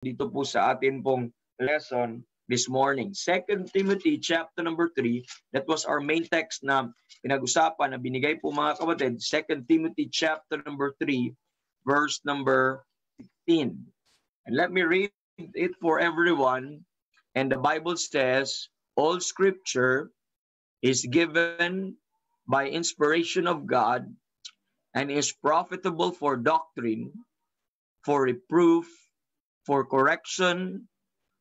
dito po sa atin pong lesson this morning. 2 Timothy chapter number 3, that was our main text na pinag-usapan na binigay po mga kapatid. 2 Timothy chapter number 3, verse number 16. And let me read it for everyone. And the Bible says, all scripture is given by inspiration of God and is profitable for doctrine, for reproof, for correction,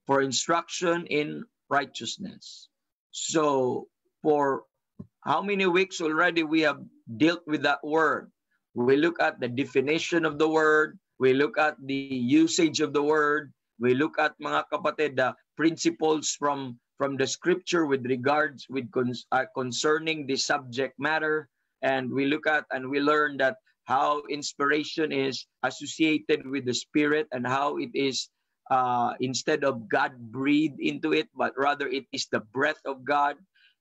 for instruction in righteousness. So, for how many weeks already we have dealt with that word? We look at the definition of the word, we look at the usage of the word, we look at, mga kapatid, the principles from the scripture with regards with concerning the subject matter, and we look at and we learn that how inspiration is associated with the Spirit and how it is instead of God breathed into it, but rather it is the breath of God.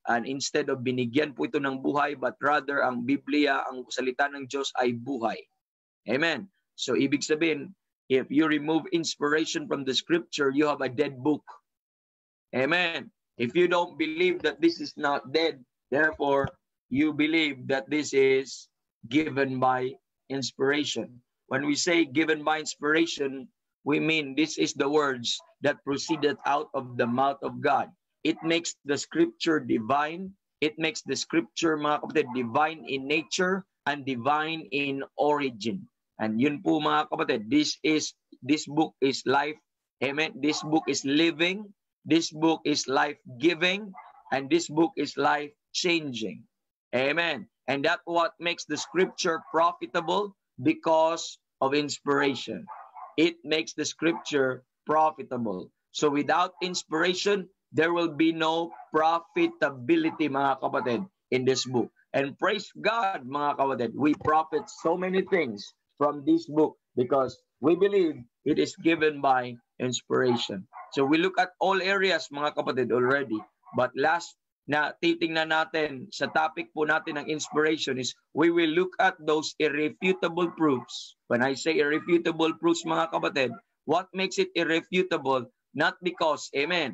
And instead of binigyan po ito ng buhay, but rather ang Biblia, ang salita ng Diyos ay buhay. Amen. So ibig sabihin, if you remove inspiration from the scripture, you have a dead book. Amen. If you don't believe that this is not dead, therefore you believe that this is given by inspiration. When we say given by inspiration, we mean this is the words that proceeded out of the mouth of God. It makes the scripture divine. It makes the scripture, mga kapatid, divine in nature and divine in origin. And yun po, mga kapatid, this book is life. Amen. This book is living. This book is life-giving. And this book is life-changing. Amen. And that's what makes the scripture profitable because of inspiration. It makes the scripture profitable. So without inspiration, there will be no profitability, mga kapatid, in this book. And praise God, mga kapatid, we profit so many things from this book because we believe it is given by inspiration. So we look at all areas, mga kapatid, already. But last na titingnan natin sa topic po natin ng inspiration is we will look at those irrefutable proofs. When I say irrefutable proofs, mga kapatid, what makes it irrefutable? Not because, amen,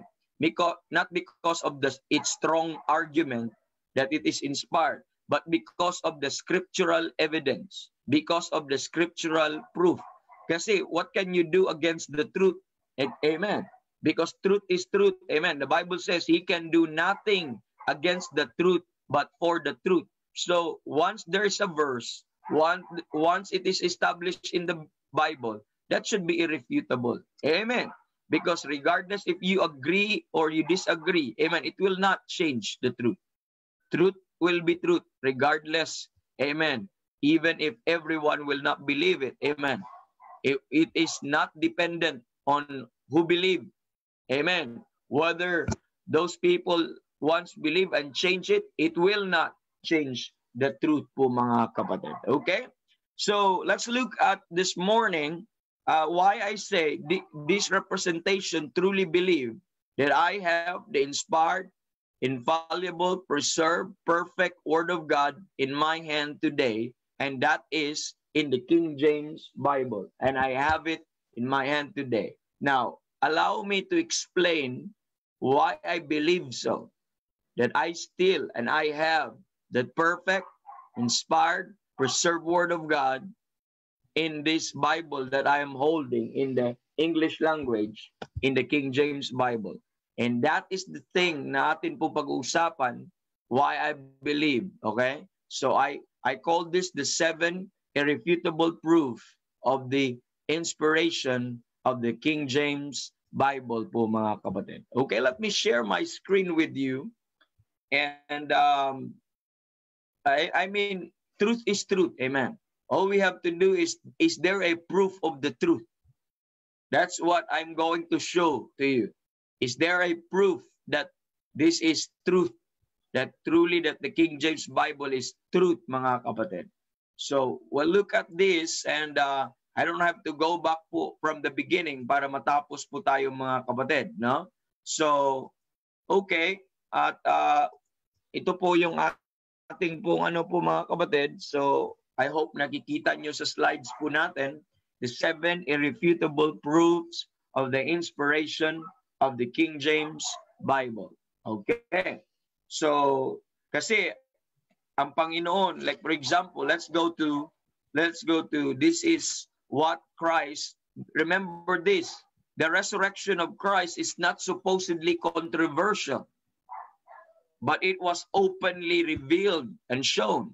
not because of its strong argument that it is inspired, but because of the scriptural evidence, because of the scriptural proof. Kasi what can you do against the truth? Amen. Because truth is truth. Amen. The Bible says he can do nothing against the truth, but for the truth. So once there's a verse, once it is established in the Bible, that should be irrefutable. Amen. Because regardless if you agree or you disagree, amen, it will not change the truth. Truth will be truth regardless. Amen. Even if everyone will not believe it. Amen. It is not dependent on who believe. Amen. Whether those people once believe and change it, it will not change the truth po, mga kapatid. Okay? So let's look at this morning why I say this representation truly believe that I have the inspired, infallible, preserved, perfect Word of God in my hand today, and that is in the King James Bible, and I have it in my hand today. Now, allow me to explain why I believe so, that I still and I have the perfect, inspired, preserved Word of God in this Bible that I am holding in the English language, in the King James Bible. And that is the thing na atin po pag-uusapan why I believe, okay? So I call this the 7 irrefutable proof of the inspiration of the King James Bible po, mga kapatid. Okay, let me share my screen with you. And I mean, truth is truth. Amen. All we have to do is there a proof of the truth? That's what I'm going to show to you. Is there a proof that this is truth? That truly that the King James Bible is truth, mga kapatid. So we'll look at this, and I don't have to go back po from the beginning para matapos po tayo, mga kapatid, no? So, okay, at ito po yung ating pong ano po, mga kapatid. So I hope nakikita nyo sa slides po natin the 7 irrefutable proofs of the inspiration of the King James Bible. Okay. So, kasi ang Panginoon, like for example, let's go to this is what Christ, remember this, the resurrection of Christ is not supposedly controversial, but it was openly revealed and shown.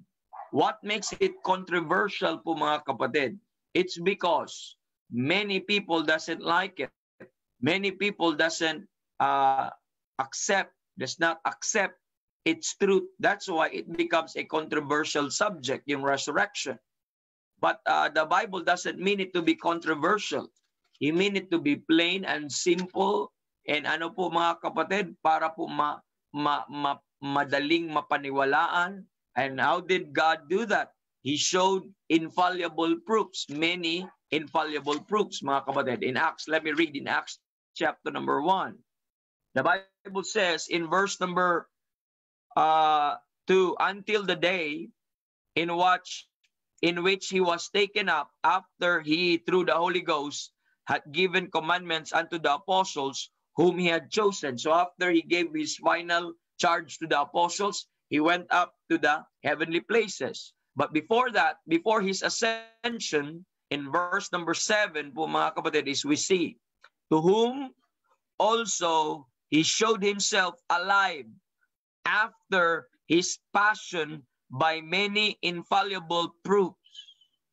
What makes it controversial po mga kapatid? It's because many people doesn't like it. Many people does not accept its truth. That's why it becomes a controversial subject, yung resurrection. But the Bible doesn't mean it to be controversial. He mean it to be plain and simple. And ano po mga kapatid, para po madaling mapaniwalaan. And how did God do that? He showed infallible proofs, many infallible proofs, mga kapatid. In Acts, let me read in Acts chapter number 1. The Bible says in verse number 2, until the day in which he was taken up, after he, through the Holy Ghost, had given commandments unto the apostles whom he had chosen. So after he gave his final charge to the apostles, he went up to the heavenly places. But before that, before his ascension, in verse number 7, po mga kapatid, is we see, to whom also he showed himself alive after his passion by many infallible proofs.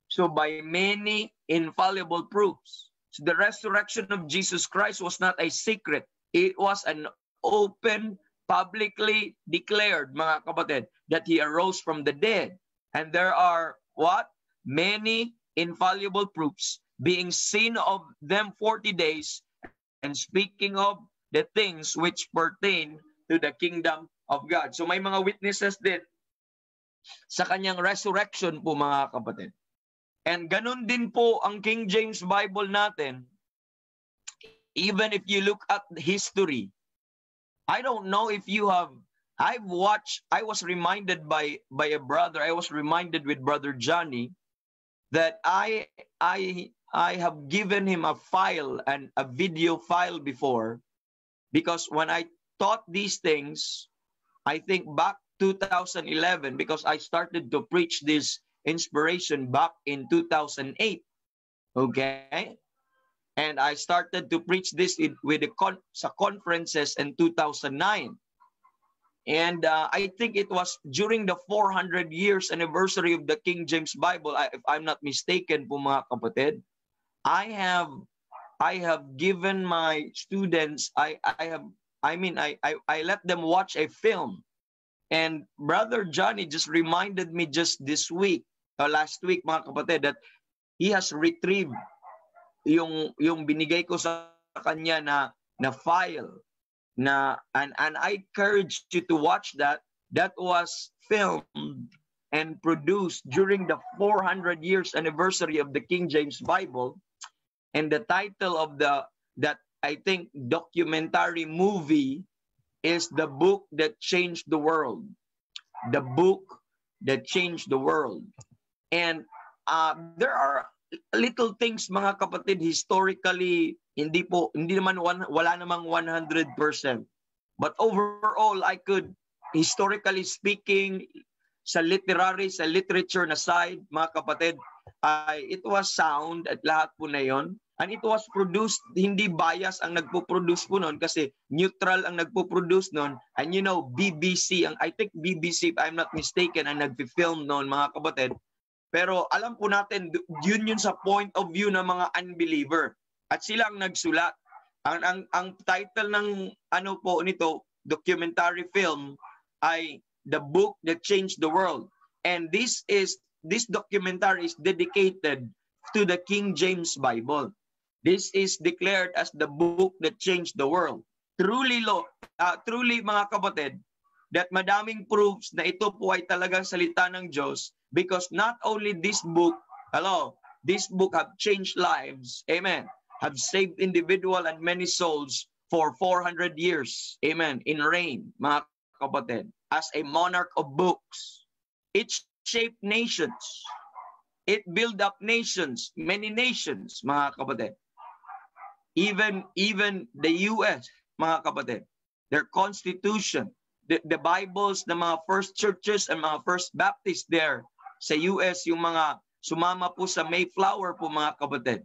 So by many infallible proofs. So the resurrection of Jesus Christ was not a secret. It was an open, publicly declared, mga kapatid, that he arose from the dead. And there are what? Many infallible proofs, being seen of them 40 days, and speaking of the things which pertain to the kingdom of God. So may mga witnesses din sa kanyang resurrection po mga kapatid. And ganun din po ang King James Bible natin. Even if you look at history, I don't know if you have, I was reminded by a brother, I was reminded with Brother Johnny that I have given him a file and a video file before, because when I taught these things, I think back 2011, because I started to preach this inspiration back in 2008. Okay? And I started to preach this with sa conferences in 2009. And I think it was during the 400 years anniversary of the King James Bible, if I'm not mistaken po mga kapatid. I have given my students, I let them watch a film. And Brother Johnny just reminded me just this week, last week mga kapatid, that he has retrieved yung binigay ko sa kanya na file na, and I encourage you to watch that. That was filmed and produced during the 400 years anniversary of the King James Bible. And the title of that I think documentary movie is The Book That Changed the World. The Book That Changed the World. And there are little things mga kapatid, historically hindi naman wala namang 100%, but overall I could, historically speaking, sa literature na side mga kapatid, it was sound at lahat po na yon, and it was produced, hindi bias ang nagpo-produce po noon, kasi neutral ang nagpo-produce noon. And you know, BBC, I think BBC, if I'm not mistaken, ang nagfi-film noon mga kapatid. Pero alam po natin, yun sa point of view ng mga unbeliever. At sila ang nagsulat. Ang title ng nito, documentary film, ay The Book That Changed the World. And this documentary is dedicated to the King James Bible. This is declared as the book that changed the world. Truly mga kapatid, that madaming proofs na ito po ay talagang salita ng Diyos. Because not only this book have changed lives, amen, have saved individual and many souls for 400 years, amen, in reign, mga kapatid, as a monarch of books. It shaped nations. It built up nations, many nations, mga kapatid. Even the US, mga kapatid, their constitution, the Bibles ng mga first churches and mga first Baptists there sa US, yung mga sumama po sa Mayflower po, mga kapatid.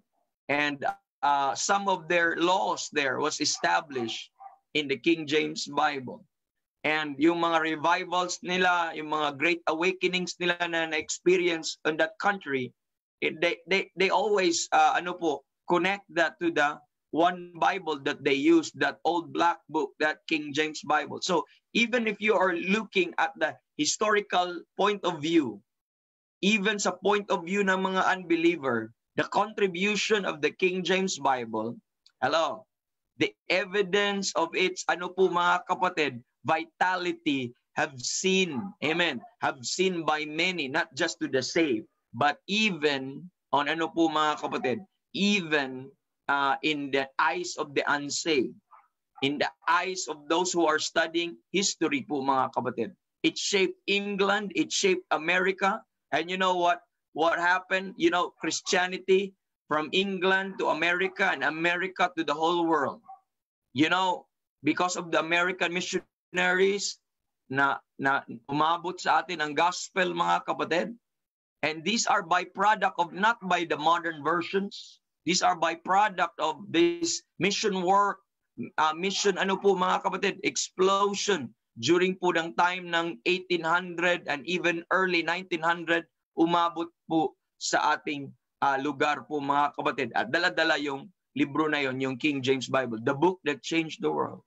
And some of their laws there was established in the King James Bible. And yung mga revivals nila, yung mga great awakenings nila na na-experience in that country, they always connect that to the one Bible that they use, that old black book, that King James Bible. So even if you are looking at the historical point of view, even sa point of view ng mga unbeliever, the contribution of the King James Bible, the evidence of its, mga kapatid, vitality have seen by many, not just to the saved, but even on mga kapatid, even in the eyes of the unsaved, in the eyes of those who are studying history po, mga kapatid. It shaped England, it shaped America, and you know what happened? Christianity from England to America and America to the whole world. Because of the American missionaries na umabot sa atin ang gospel, mga kapatid. And these are byproduct of, not by the modern versions. These are byproduct of this mission work, mission, mga kapatid, explosion during po ng time ng 1800 and even early 1900, umabot po sa ating lugar po, mga kapatid. At dala-dala yung libro na yon, yung King James Bible, the book that changed the world.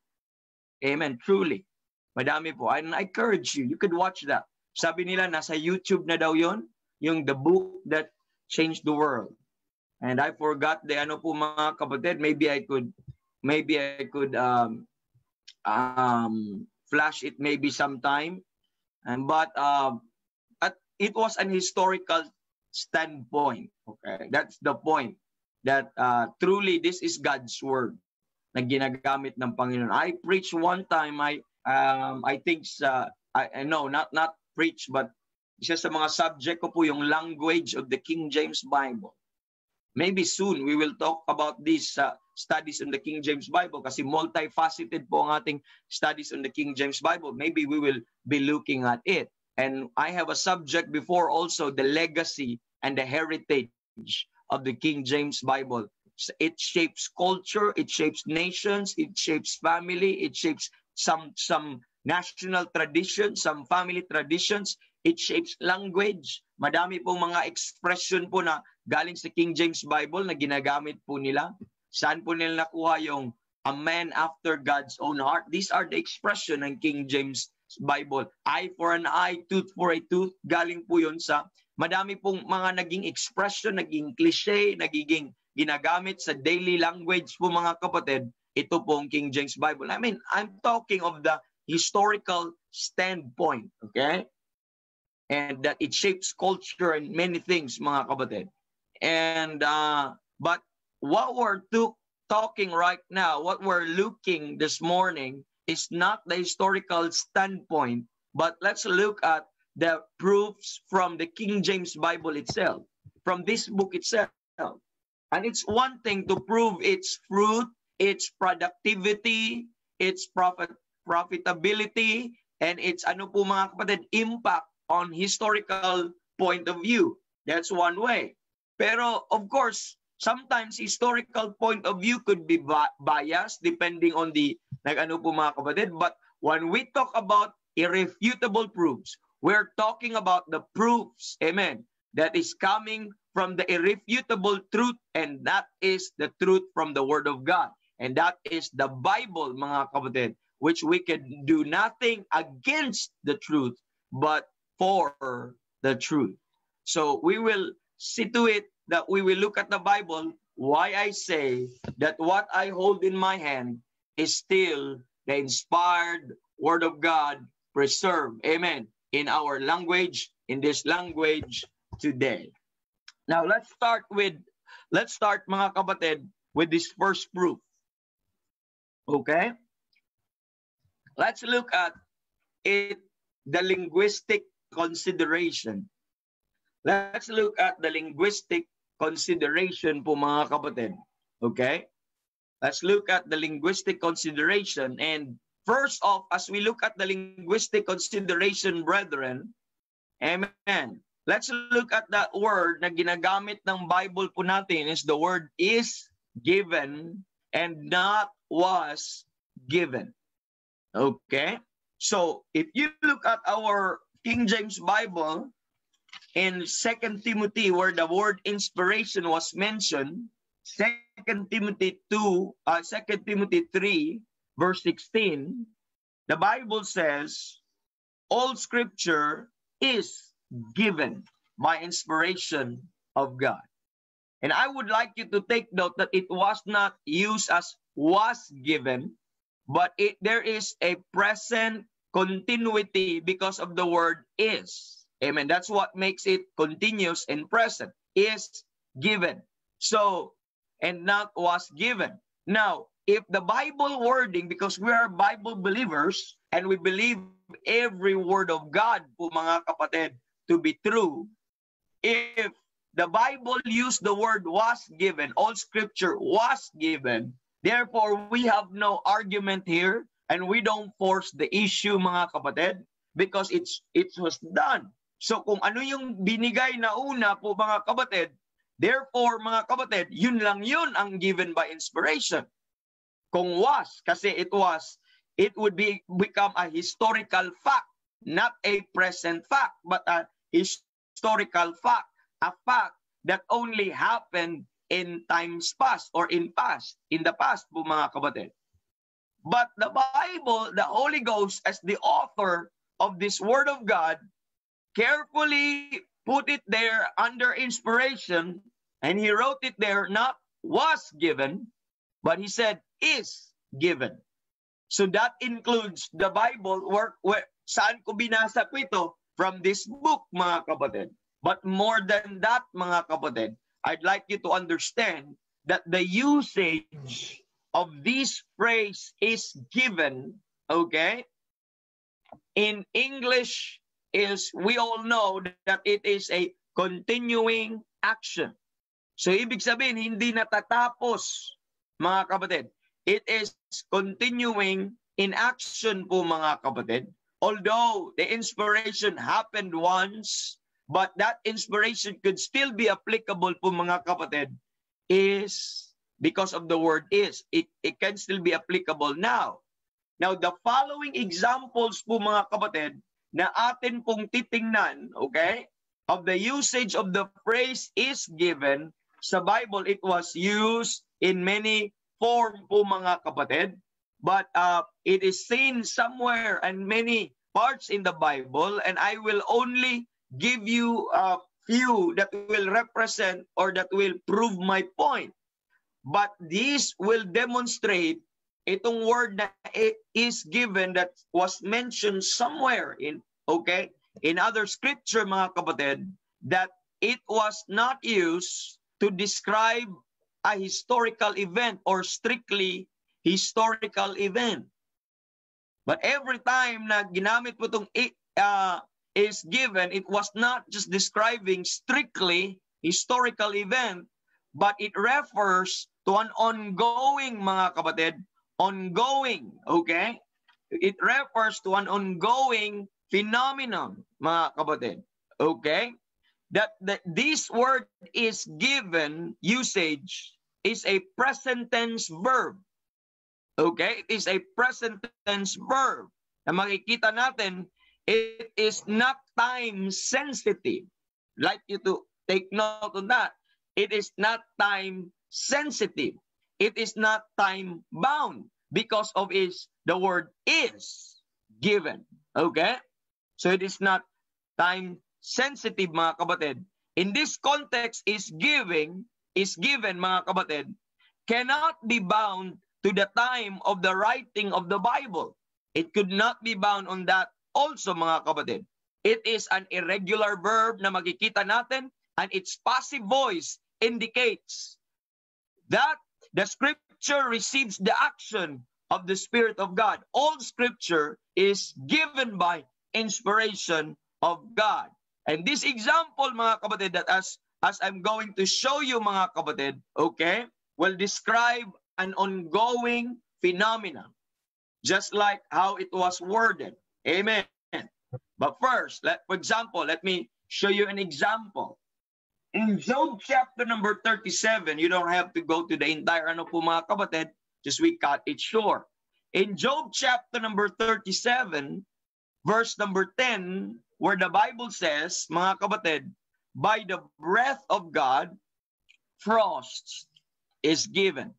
Amen. Truly. Madami po. And I encourage you, you could watch that. Sabi nila, nasa YouTube na daw yon, yung the book that changed the world. And I forgot the po, mga kapatid. Maybe I could flash it maybe sometime. But it was an historical standpoint. Okay, that's the point. That truly this is God's word na ginagamit ng Panginoon. I preached one time. I think not preach, but isa sa mga subject ko po yung language of the King James Bible. Maybe soon we will talk about these studies on the King James Bible kasi multifaceted po ang ating studies on the King James Bible. Maybe we will be looking at it. And I have a subject before also, the legacy and the heritage of the King James Bible. It shapes culture, it shapes nations, it shapes family, it shapes some national traditions, some family traditions, it shapes language. Madami pong mga expression po na galing sa King James Bible na ginagamit po nila. Saan po nila nakuha yung a man after God's own heart? These are the expression ng King James Bible. Eye for an eye, tooth for a tooth. Galing po yun sa madami pong mga naging expression, naging cliche, nagiging ginagamit sa daily language po, mga kapatid. Ito pong King James Bible. I mean, I'm talking of the historical standpoint, okay? And that it shapes culture and many things, mga kapatid. And but what we're talking right now, what we're looking this morning is not the historical standpoint, but let's look at the proofs from the King James Bible itself, from this book itself. And it's one thing to prove its fruit, its productivity, its profitability, and its mga kapatid, impact on historical point of view. That's one way. Pero of course, sometimes historical point of view could be biased depending on the mga kapatid. But when we talk about irrefutable proofs, we're talking about the proofs, amen, that is coming from the irrefutable truth, and that is the truth from the Word of God. And that is the Bible, mga kapatid, which we can do nothing against the truth, but for the truth. So we will see to it that we will look at the Bible. Why I say that what I hold in my hand is still the inspired Word of God preserved, amen, in our language, in this language today. Now let's start mga kapatid with this first proof. Okay? Let's look at it, the linguistic consideration. Let's look at the linguistic consideration po, mga kapatid. Okay? let's look at the linguistic consideration. And first off, as we look at the linguistic consideration, brethren, amen, let's look at that word na ginagamit ng Bible po natin is the word is given and not was given. Okay? So, if you look at our King James Bible in 2 Timothy where the word inspiration was mentioned, 2 Timothy 3, verse 16, the Bible says, all scripture is given by inspiration of God. And I would like you to take note that it was not used as was given, but there is a present continuity because of the word is. Amen. That's what makes it continuous and present. Is given. So, and not was given. Now, if the Bible wording, because we are Bible believers, and we believe every word of God po mga kapatid to be true, if the Bible used the word was given, all scripture was given, therefore, we have no argument here and we don't force the issue, mga kapatid, because it was done. So kung ano yung binigay na una po, mga kapatid, therefore, mga kapatid, yun lang yun ang given by inspiration. Kung was, kasi it would become a historical fact, not a present fact, but a historical fact, a fact that only happened in times past or in the past po mga kapatid. But the Bible, the Holy Ghost as the author of this Word of God, carefully put it there under inspiration, and he wrote it there, not was given, but he said is given. So that includes the Bible where saan ko binasa po ito? From this book, mga kapatid. But more than that, mga kapatid, I'd like you to understand that the usage of this phrase is given, okay? In English is, we all know that it is a continuing action. So ibig sabihin, hindi natatapos, mga kapatid. It is continuing in action po, mga kapatid. Although the inspiration happened once, but that inspiration could still be applicable po, mga kapatid, is because of the word is. It can still be applicable now. Now, the following examples po, mga kapatid, na atin pong titingnan, okay, of the usage of the phrase is given sa Bible, it was used in many form po, mga kapatid. But it is seen somewhere and many parts in the Bible, and I will only give you a few that will represent or that will prove my point. But this will demonstrate itong word na is given that was mentioned somewhere in other scripture, mga kapatid, that it was not used to describe a historical event or strictly historical event. But every time na ginamit mo itong is given, it was not just describing strictly historical event, but it refers to an ongoing, mga kapatid, ongoing, okay? It refers to an ongoing phenomenon, mga kapatid, okay? That this word is given usage is a present tense verb. Okay? It is a present tense verb. Na makikita natin, it is not time sensitive. Like you to take note on that. It is not time sensitive. It is not time bound because of the word is given. Okay? So it is not time sensitive, mga kapatid. In this context, is given, mga kapatid, cannot be bound to the time of the writing of the Bible. It could not be bound on that also, mga kapatid. It is an irregular verb na makikita natin, and its passive voice indicates that the scripture receives the action of the Spirit of God. All scripture is given by inspiration of God. And this example, mga kapatid, that as I'm going to show you, mga kapatid, okay, will describe an ongoing phenomenon, just like how it was worded. Amen. But first, for example, let me show you an example. In Job chapter number 37, you don't have to go to the entire ano po mga kapatid, just we cut it short. In Job chapter number 37, verse number 10, where the Bible says, mga kapatid, by the breath of God, frost is given.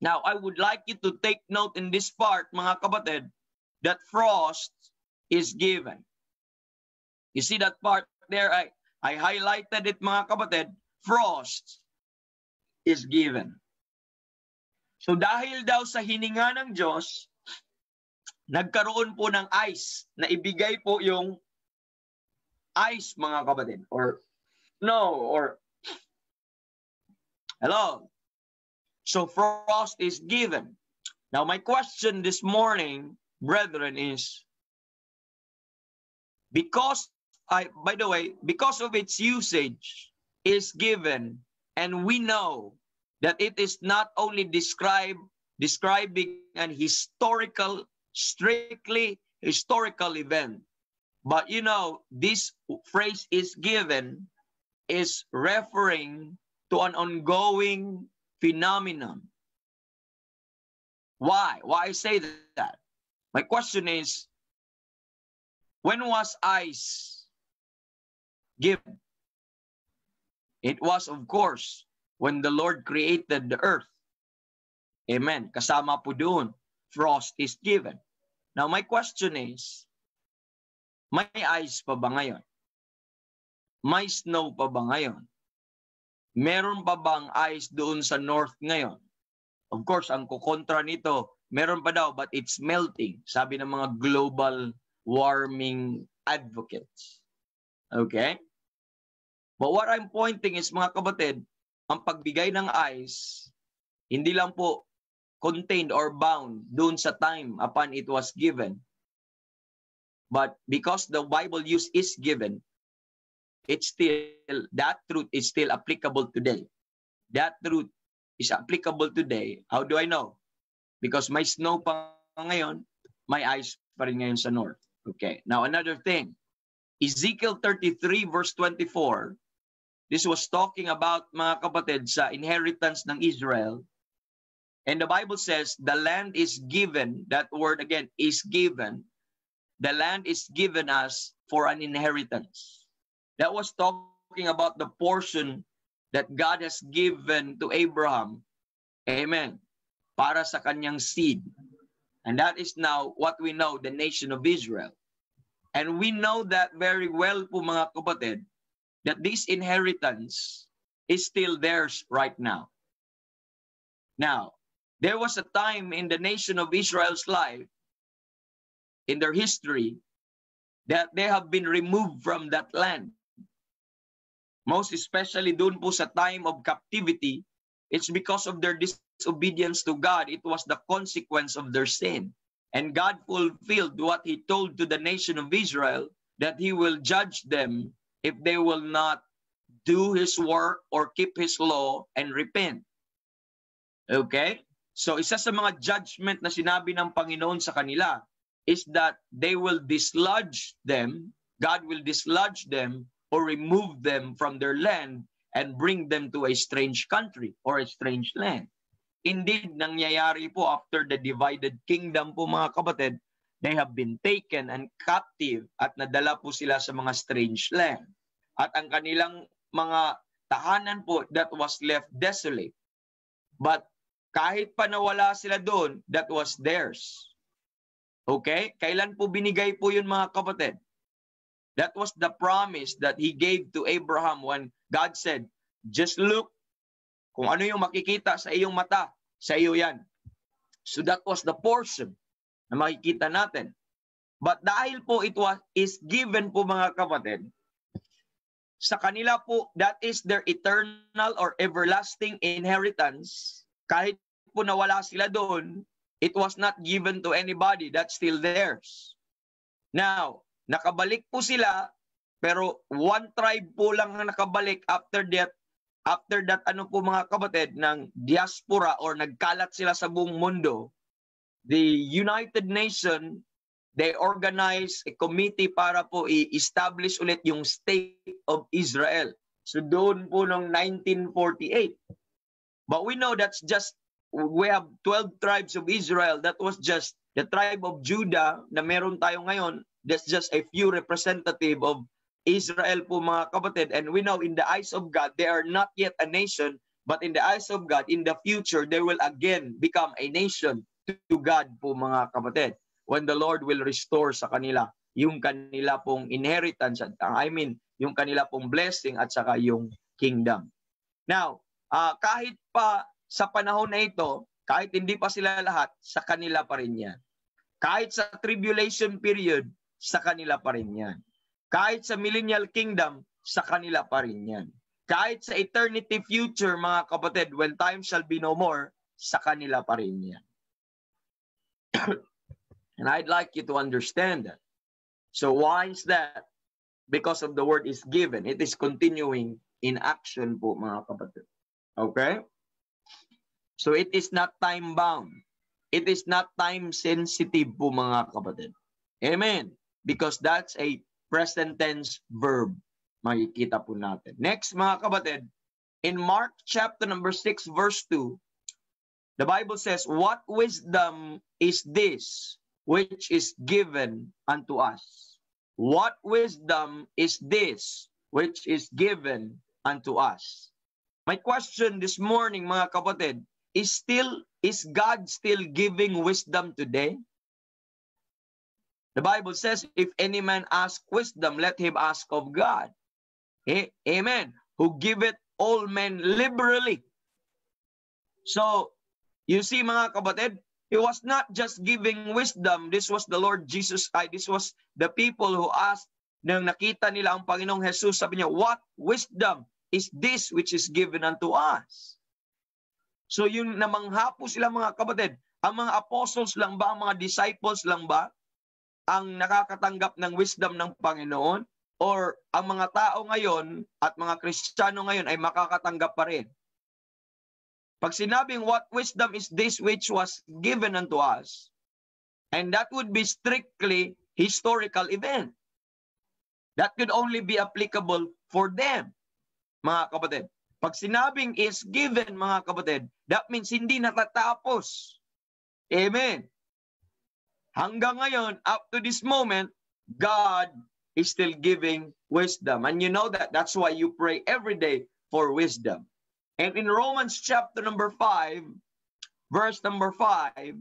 Now, I would like you to take note in this part, mga kapatid, that frost is given. You see that part there? I highlighted it, mga kapatid. Frost is given. So dahil daw sa hininga ng Diyos, nagkaroon po ng ice na ibigay po yung ice, mga kapatid. Or hello. So frost is given. Now my question this morning, brethren, is because of its usage is given, and we know that it is not only describing an strictly historical event, but this phrase is given is referring to an ongoing phenomenon. Why? Why I say that? My question is, when was ice given? It was, of course, when the Lord created the earth. Amen. Kasama po doon, frost is given. Now, my question is, may ice pa ba ngayon? May snow pa ba ngayon? Meron pa bang ice doon sa north ngayon? Of course, ang kukontra nito, meron pa daw, but it's melting. Sabi ng mga global warming advocates. Okay? But what I'm pointing is, mga kapatid, ang pagbigay ng ice, hindi lang po contained or bound doon sa time upon it was given. But because the Bible use is given, that truth is still applicable today. That truth is applicable today. How do I know? Because may snow pa ngayon, may ice pa rin ngayon sa north. Okay. Now another thing, Ezekiel 33 verse 24, this was talking about, mga kapatid, sa inheritance ng Israel. And the Bible says, the land is given, that word again, is given. The land is given us for an inheritance. That was talking about the portion that God has given to Abraham. Amen. Para sa kanyang seed. And that is now what we know, the nation of Israel. And we know that very well po, mga kapatid, that this inheritance is still theirs right now. Now, there was a time in the nation of Israel's life, in their history, that they have been removed from that land. Most especially doon po sa time of captivity, it's because of their disobedience to God. It was the consequence of their sin. And God fulfilled what He told to the nation of Israel, that He will judge them if they will not do His work or keep His law and repent. Okay? So isa sa mga judgment na sinabi ng Panginoon sa kanila is that they will dislodge them, God will dislodge them or remove them from their land and bring them to a strange country or a strange land. Indeed, nangyayari po after the divided kingdom po, mga kapatid, they have been taken and captive at nadala po sila sa mga strange land. At ang kanilang mga tahanan po, that was left desolate. But kahit pa nawala sila doon, that was theirs. Okay? Kailan po binigay po yun, mga kapatid? That was the promise that He gave to Abraham when God said, just look, kung ano yung makikita sa iyong mata, sa iyo yan. So that was the portion na makikita natin. But dahil po is given po, mga kapatid, sa kanila po, that is their eternal or everlasting inheritance. Kahit po nawala sila doon, it was not given to anybody. That's still theirs. Now, nakabalik po sila, pero one tribe po lang ang nakabalik after that, after that, ano po mga kapatid, ng diaspora or nagkalat sila sa buong mundo, the United Nations, they organize a committee para po i-establish ulit yung State of Israel. So doon po noong 1948. But we know that's just, we have 12 tribes of Israel. That was just the tribe of Judah na meron tayo ngayon. That's just a few representative of Israel po mga kapatid. And we know in the eyes of God, they are not yet a nation. But in the eyes of God, in the future, they will again become a nation to God po mga kapatid. When the Lord will restore sa kanila yung kanila pong inheritance, yung kanila pong blessing at saka yung kingdom. Now, kahit pa sa panahon na ito, kahit hindi pa sila lahat, sa kanila pa rin yan. Kahit sa tribulation period, sa kanila pa rin yan. Kahit sa millennial kingdom, sa kanila pa rin yan. Kahit sa eternity future, mga kapatid, when time shall be no more, sa kanila pa rin yan. And I'd like you to understand that. So why is that? Because of the word is given. It is continuing in action po, mga kapatid. Okay? So it is not time-bound. It is not time-sensitive po, mga kapatid. Amen. Because that's a present tense verb. Makikita po natin. Next, mga kapatid, in Mark chapter number 6, verse 2, the Bible says, what wisdom is this which is given unto us? What wisdom is this which is given unto us? My question this morning, mga kapatid, is God still giving wisdom today? The Bible says, if any man ask wisdom, let him ask of God. Amen. Who giveth all men liberally. So, you see mga kapatid, he was not just giving wisdom. This was the Lord Jesus. This was the people who asked, nang nakita nila ang Panginoong Jesus, sabi niya, what wisdom is this which is given unto us? So, yung namangha po sila mga kapatid, ang mga apostles lang ba, ang mga disciples lang ba, ang nakakatanggap ng wisdom ng Panginoon? Or ang mga tao ngayon at mga Kristiyano ngayon ay makakatanggap pa rin? Pag sinabing what wisdom is this which was given unto us, and that would be strictly historical event. That could only be applicable for them, mga kapatid. Pag sinabing is given, mga kapatid, that means hindi natatapos. Amen. Hanggang ngayon, up to this moment, God is still giving wisdom. And you know that. That's why you pray every day for wisdom. And in Romans chapter number 5, verse number 5,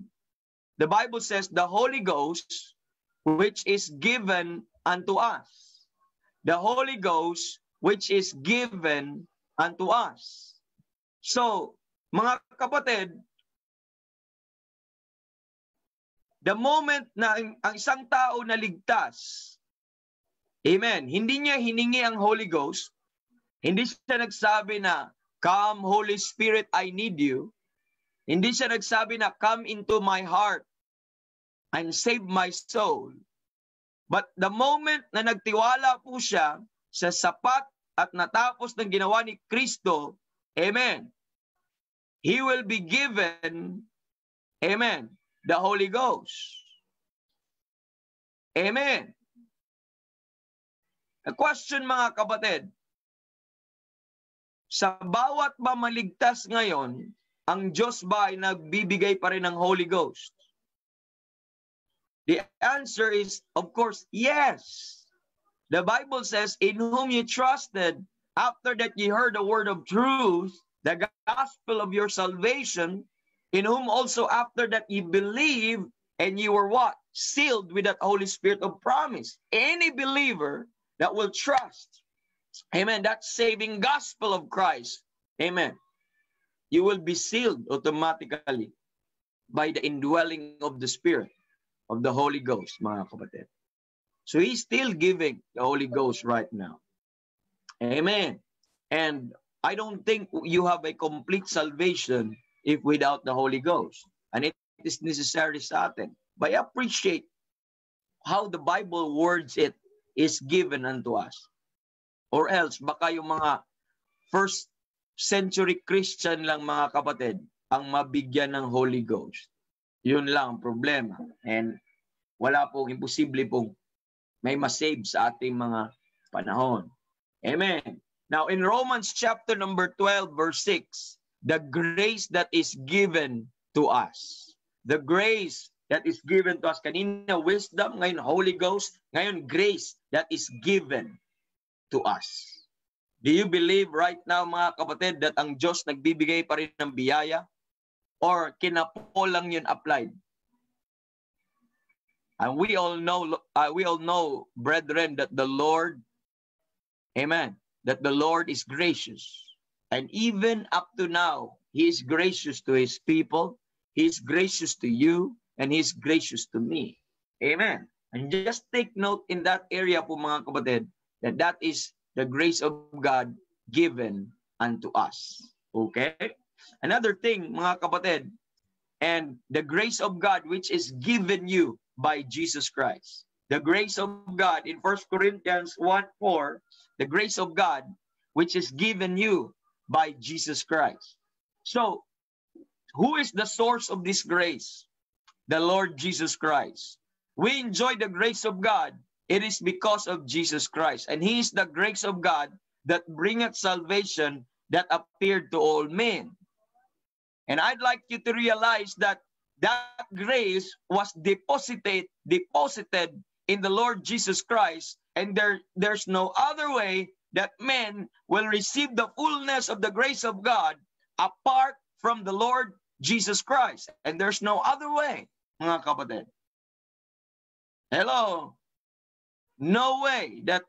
the Bible says, the Holy Ghost, which is given unto us. The Holy Ghost, which is given unto us. So, mga kapatid, the moment na ang isang tao na ligtas, amen, hindi niya hiningi ang Holy Ghost, hindi siya nagsabi na, come Holy Spirit, I need you. Hindi siya nagsabi na, come into my heart and save my soul. But the moment na nagtiwala po siya sa sapat at natapos ng ginawa ni Kristo, amen, he will be given, amen, the Holy Ghost. Amen. A question, mga kapatid, sa bawat ba maligtas ngayon, ang Diyos ba ay nagbibigay pa rin ng Holy Ghost? The answer is, of course, yes. The Bible says, in whom you trusted, after that you heard the word of truth, the gospel of your salvation, in whom also after that you believe, and you were what? Sealed with that Holy Spirit of promise. Any believer that will trust, amen, that saving gospel of Christ, amen, you will be sealed automatically by the indwelling of the Spirit, of the Holy Ghost, mga kapatid. So He's still giving the Holy Ghost right now. Amen. And I don't think you have a complete salvation if without the Holy Ghost. And it is necessary sa atin. But I appreciate how the Bible words it is given unto us. Or else, baka yung mga first century Christian lang mga kapatid ang mabigyan ng Holy Ghost. Yun lang ang problema. And wala pong imposible pong may masave sa ating mga panahon. Amen. Now in Romans chapter number 12 verse 6, the grace that is given to us. The grace that is given to us. Kanina wisdom, ngayon Holy Ghost, ngayon grace that is given to us. Do you believe right now mga kapatid that ang Diyos nagbibigay pa rin ng biyaya? Or kinapo lang yun applied? And we all know, brethren, that the Lord, amen, that the Lord is gracious. And even up to now, He is gracious to His people. He is gracious to you, and He is gracious to me. Amen. And just take note in that area po mga kapatid, that is the grace of God given unto us. Okay? Another thing, mga kapatid, and the grace of God which is given you by Jesus Christ. The grace of God in 1 Corinthians 1:4, the grace of God which is given you by Jesus Christ. So, who is the source of this grace? The Lord Jesus Christ. We enjoy the grace of God. It is because of Jesus Christ. And He is the grace of God that bringeth salvation that appeared to all men. And I'd like you to realize that that grace was deposited in the Lord Jesus Christ, and there's no other way that men will receive the fullness of the grace of God apart from the Lord Jesus Christ. And there's no other way, mga kapatid. Hello? No way that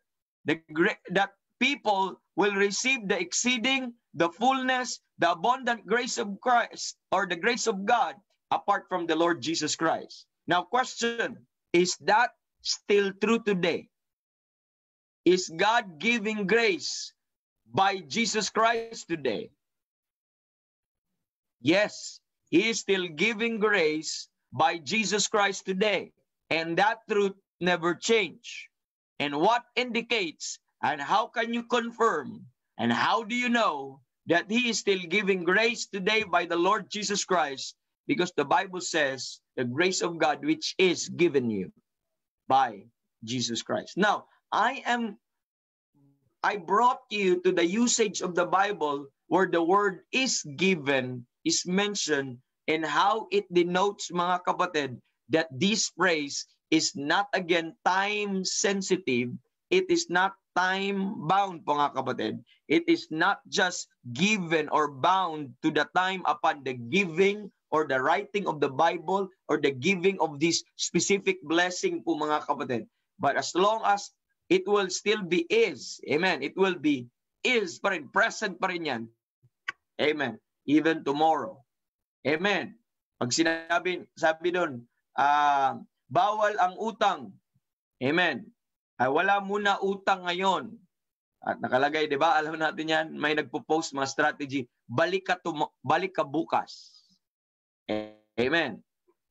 people will receive the exceeding, the fullness, the abundant grace of Christ, or the grace of God, apart from the Lord Jesus Christ. Now, question, is that still true today? Is God giving grace by Jesus Christ today? Yes, He is still giving grace by Jesus Christ today. And that truth never changed. And what indicates, and how can you confirm, and how do you know that He is still giving grace today by the Lord Jesus Christ? Because the Bible says, the grace of God which is given you by Jesus Christ. Now, I brought you to the usage of the Bible where the word is given is mentioned, and how it denotes, mga kapatid, that this phrase is not again time sensitive. It is not time bound, mga kapatid. It is not just given or bound to the time upon the giving or the writing of the Bible or the giving of this specific blessing po, mga kapatid. But as long as it will still be is, amen, it will be is pa rin, present pa rin yan. Amen. Even tomorrow. Amen. Pag sabi doon, bawal ang utang. Amen. Ay, wala muna utang ngayon. At nakalagay, di ba? Alam natin yan, may nagpo-post mga strategy, balik ka bukas. Amen.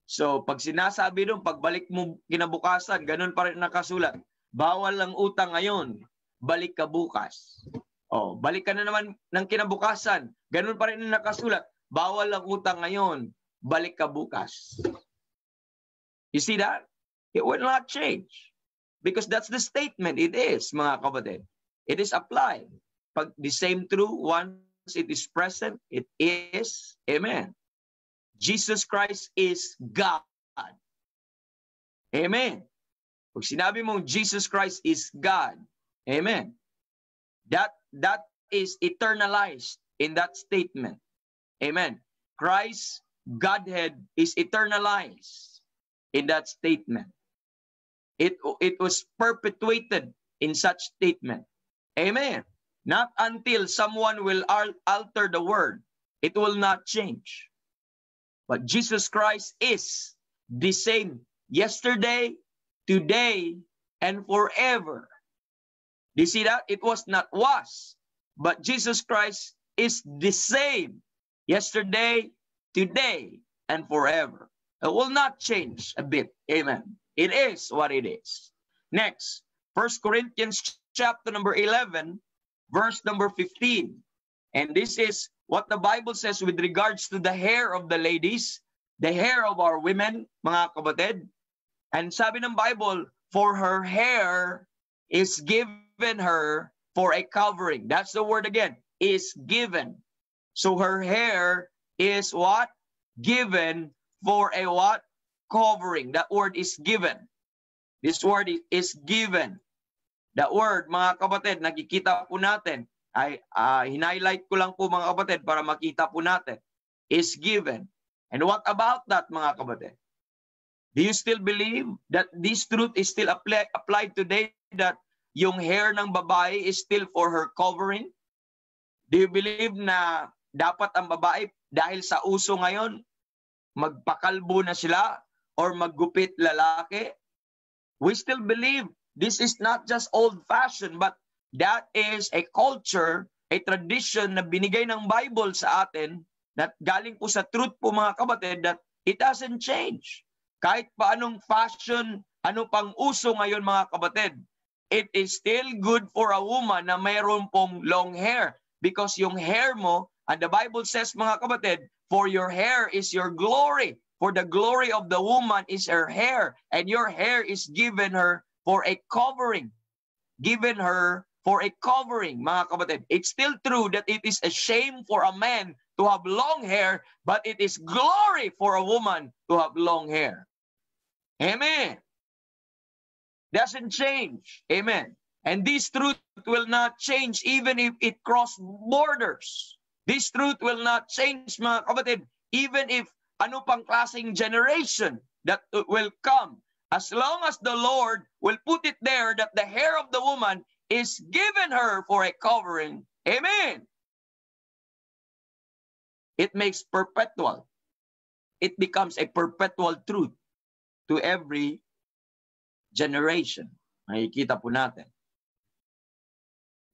So, pag sinasabi doon, pagbalik mo kinabukasan, ganun pa rin nakasulat. Bawal ang utang ngayon, balik ka bukas. O, balik ka na naman ng kinabukasan, ganun pa rin nakasulat. Bawal ang utang ngayon, balik ka bukas. You see that? It will not change. Because that's the statement. It is, mga kapatid. It is applied. Pag the same true, once it is present, it is. Amen. Jesus Christ is God. Amen. Pag sinabi mong Jesus Christ is God, amen, that is eternalized in that statement. Amen. Christ, Godhead, is eternalized in that statement. It was perpetuated in such statement. Amen. Not until someone will alter the word. It will not change. But Jesus Christ is the same yesterday, today, and forever. Do you see that? It was not was, but Jesus Christ is the same yesterday, today, and forever. It will not change a bit. Amen. It is what it is. Next, 1 Corinthians chapter number 11, verse number 15. And this is what the Bible says with regards to the hair of the ladies, the hair of our women, mga kapatid. And sabi ng Bible, for her hair is given her for a covering. That's the word again, is given. So her hair is what? Given for a what? Covering. That word is given. This word is given. That word, mga kapatid, nakikita po natin, ay hinighlight ko lang po mga kapatid para makita po natin, is given. And what about that, mga kapatid? Do you still believe that this truth is still applied today, that yung hair ng babae is still for her covering? Do you believe na dapat ang babae, dahil sa uso ngayon, magpakalbo na sila or maggupit lalaki? We still believe this is not just old-fashioned, but that is a culture, a tradition na binigay ng Bible sa atin, na galing po sa truth po mga kapatid, that it doesn't change. Kahit pa anong fashion, ano pang uso ngayon mga kapatid, it is still good for a woman na mayroon pong long hair. Because yung hair mo, and the Bible says mga kapatid, for your hair is your glory. For the glory of the woman is her hair. And your hair is given her for a covering. Given her for a covering, mga kapatid. It's still true that it is a shame for a man to have long hair, but it is glory for a woman to have long hair. Amen. Doesn't change. Amen. And this truth will not change even if it cross borders. This truth will not change, mga kapatid, even if ano pang klaseng generation that will come. As long as the Lord will put it there that the hair of the woman is given her for a covering. Amen. It makes perpetual. It becomes a perpetual truth to every generation. Makikita po natin.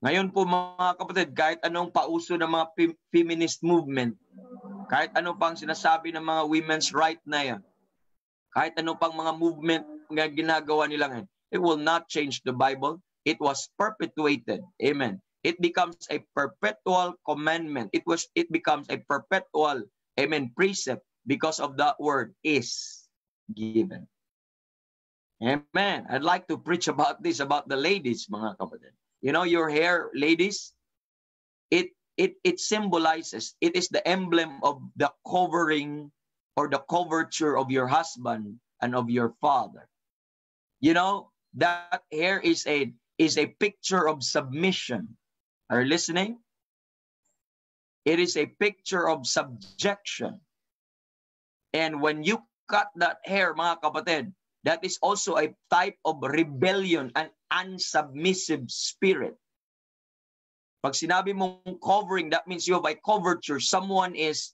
Ngayon po mga kapatid, kahit anong pauso ng mga feminist movement, kahit ano pang sinasabi ng mga women's right na yan, kahit ano pang mga movement na ginagawa nila ngayon, it will not change the Bible. It was perpetuated. Amen. It becomes a perpetual commandment. It becomes a perpetual, amen, precept because of that word is given. Amen. I'd like to preach about this, about the ladies, mga kapatid. You know, your hair, ladies, it symbolizes, it is the emblem of the covering or the coverture of your husband and of your father. You know, that hair is a picture of submission. Are you listening? It is a picture of subjection. And when you cut that hair, mga kapatid, that is also a type of rebellion, an unsubmissive spirit. Pag sinabi mong covering, that means you have a coverture. Someone is,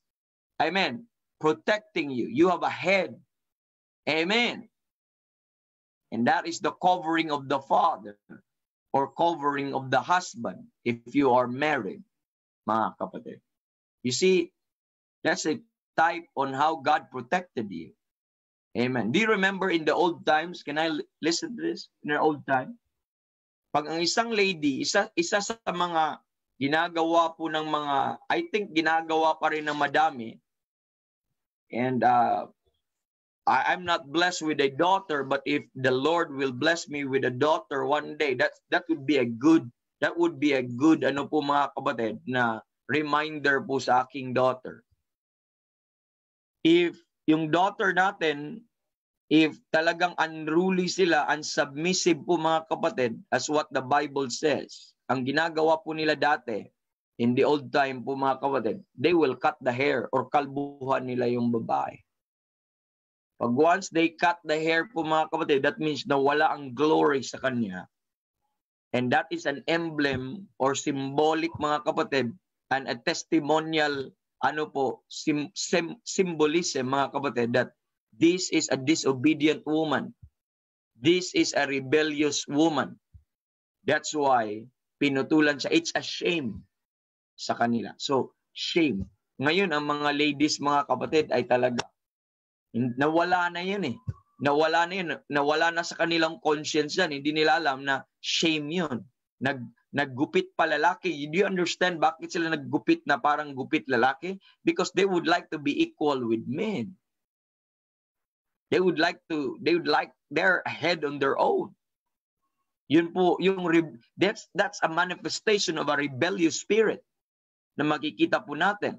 amen, protecting you. You have a head. Amen. And that is the covering of the father or covering of the husband if you are married, mga kapatid. You see, that's a type on how God protected you. Amen. Do you remember in the old times, can I listen to this? In the old time, pag ang isang lady, isa sa mga ginagawa po ng mga, I think ginagawa pa rin ng madami, and I'm not blessed with a daughter, but if the Lord will bless me with a daughter one day, that would be a good ano po mga kapatid, na reminder po sa aking daughter. If yung daughter natin, if talagang unruly sila, unsubmissive po mga kapatid, as what the Bible says, ang ginagawa po nila dati, in the old time po mga kapatid, they will cut the hair or kalbuhan nila yung babae. Pag once they cut the hair po mga kapatid, that means na wala ang glory sa kanya. And that is an emblem or symbolic mga kapatid, and a testimonial ano po, symbolism mga kapatid, that this is a disobedient woman. This is a rebellious woman. That's why pinutulan siya. It's a shame sa kanila. So, shame. Ngayon, ang mga ladies, mga kapatid, ay talaga, nawala na yan eh. Nawala na yun. Nawala na sa kanilang conscience yan. Hindi nila alam na shame yun. naggupit pa lalaki. Do you understand bakit sila naggupit na parang gupit lalaki? Because they would like to be equal with men. They would like their head on their own. Yun po, that's a manifestation of a rebellious spirit na makikita po natin.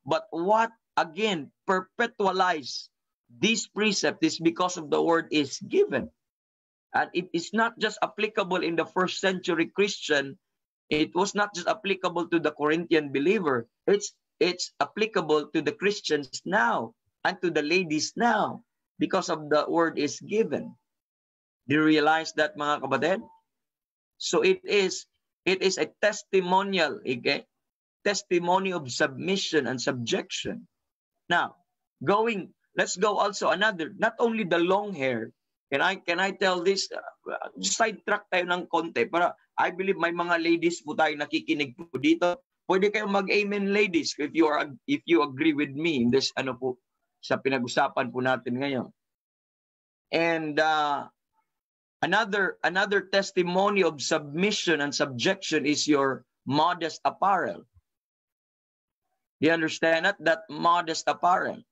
But what, again, perpetualize this precept is because of the word is given. And it is not just applicable in the first century Christian. It was not just applicable to the Corinthian believer. It's applicable to the Christians now and to the ladies now because of the word is given. Do you realize that, mga kapatid? So it is a testimonial, okay? Testimony of submission and subjection. Now, let's go also another, not only the long hair. Can I tell this? Sidetrack tayo ng konti para I believe may mga ladies po tayo nakikinig po dito. Pwede kayong mag-amen, ladies, if you agree with me in this po sa pinag-usapan po natin ngayon. And another testimony of submission and subjection is your modest apparel. Do you understand that? That modest apparel.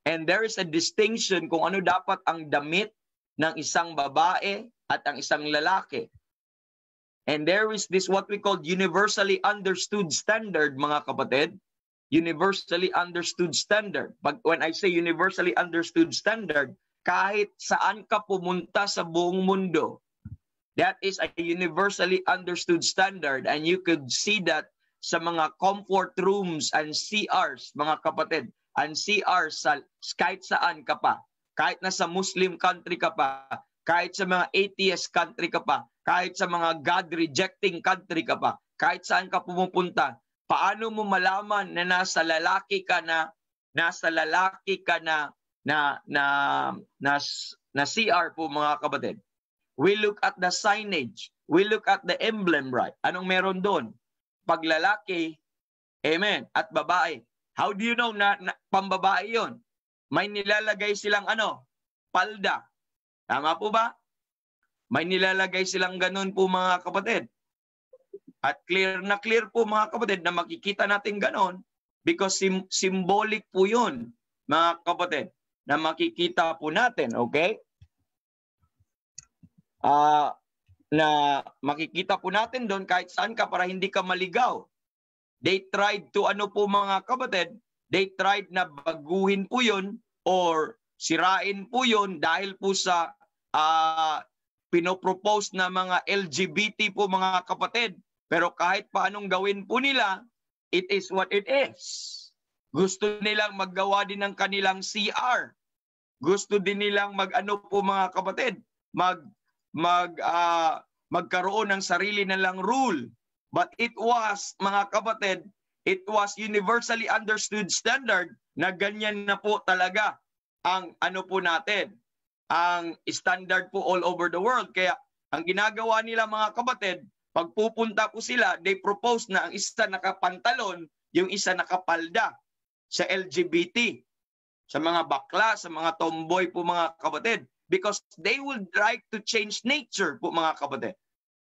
And there is a distinction kung ano dapat ang damit ng isang babae at ang isang lalaki. And there is this what we call universally understood standard, mga kapatid. Universally understood standard. When I say universally understood standard, kahit saan ka pumunta sa buong mundo, that is a universally understood standard. And you could see that sa mga comfort rooms and CRs, mga kapatid. And CRs kahit saan ka pa. Kahit nasa Muslim country ka pa. Kahit sa mga atheist country ka pa. Kahit sa mga God-rejecting country ka pa. Kahit saan ka pumupunta. Paano mo malaman na nasa lalaki ka na CR po, mga kapatid? We look at the signage. We look at the emblem, right? Anong meron doon? Pag lalaki, amen, at babae. How do you know na pambabae yun? May nilalagay silang palda. Tama po ba? May nilalagay silang ganun po, mga kapatid. At clear po, mga kapatid, na makikita natin ganun because symbolic po yun, mga kapatid, na makikita po natin, okay? Na makikita po natin doon kahit saan ka para hindi ka maligaw. They tried to po, mga kapatid, they tried na baguhin po yun or sirain po yun dahil po sa pinopropose na mga LGBT po, mga kapatid. Pero kahit paanong gawin po nila, it is what it is. Gusto nilang maggawa din ng kanilang CR. Gusto din nilang po, mga kapatid, magkaroon ng sarili nilang rule. But it was, mga kapatid, it was universally understood standard na ganyan na po talaga ang po natin, ang standard po all over the world. Kaya ang ginagawa nila, mga kapatid, pag pupunta po sila, they propose na ang isa nakapantalon, yung isa nakapalda sa LGBT, sa mga bakla, sa mga tomboy po, mga kapatid. Because they would like to change nature po, mga kapatid.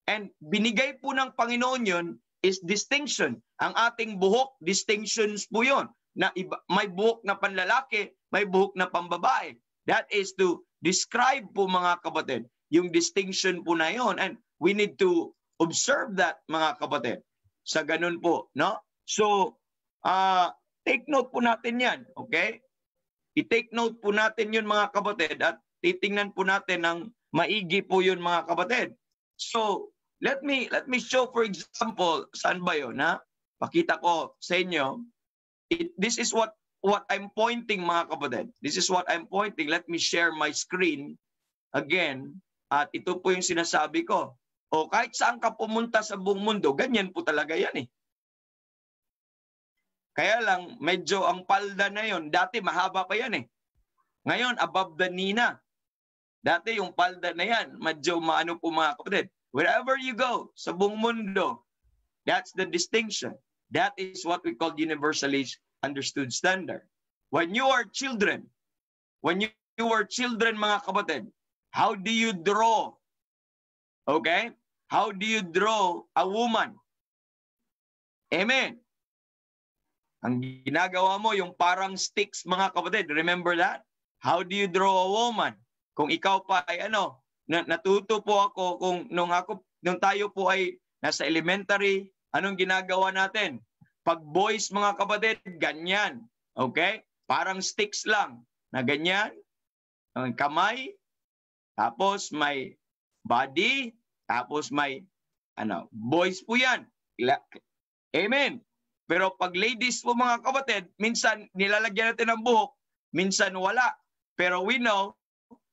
And binigay po ng Panginoon yun is distinction. Ang ating buhok, distinctions po yun. Na may buhok na panlalaki, may buhok na pambabae. That is to describe po, mga kapatid, yung distinction po na yun. And we need to observe that, mga kapatid. Sa ganun po, no? So, take note po natin yan, okay? I-take note po natin yun, mga kapatid, at titingnan po natin ng maigi po yun, mga kapatid. So, let me show, for example, saan ba yun, ha? Pakita ko sa inyo. This is what I'm pointing, mga kapatid. This is what I'm pointing. Let me share my screen again. At ito po yung sinasabi ko. O kahit saan ka pumunta sa buong mundo, ganyan po talaga yan eh. Kaya lang, medyo ang palda na yon, dati mahaba pa yan eh. Ngayon, above the knee na. Dati yung palda na yan, medyo maano po, mga kapatid. Wherever you go, sa buong mundo, that's the distinction. That is what we call universally understood standard. When you are children, mga kapatid, how do you draw? Okay? How do you draw a woman? Amen. Ang ginagawa mo, yung parang sticks, mga kapatid. Remember that? How do you draw a woman? Kung ikaw pa ay natuto po ako nung tayo po ay nasa elementary, anong ginagawa natin? Pag boys, mga kapatid, ganyan. Okay? Parang sticks lang na ganyan. Ang kamay, tapos may body, tapos may boys po yan. Amen. Pero pag ladies po, mga kapatid, minsan nilalagyan natin ng buhok, minsan wala. Pero we know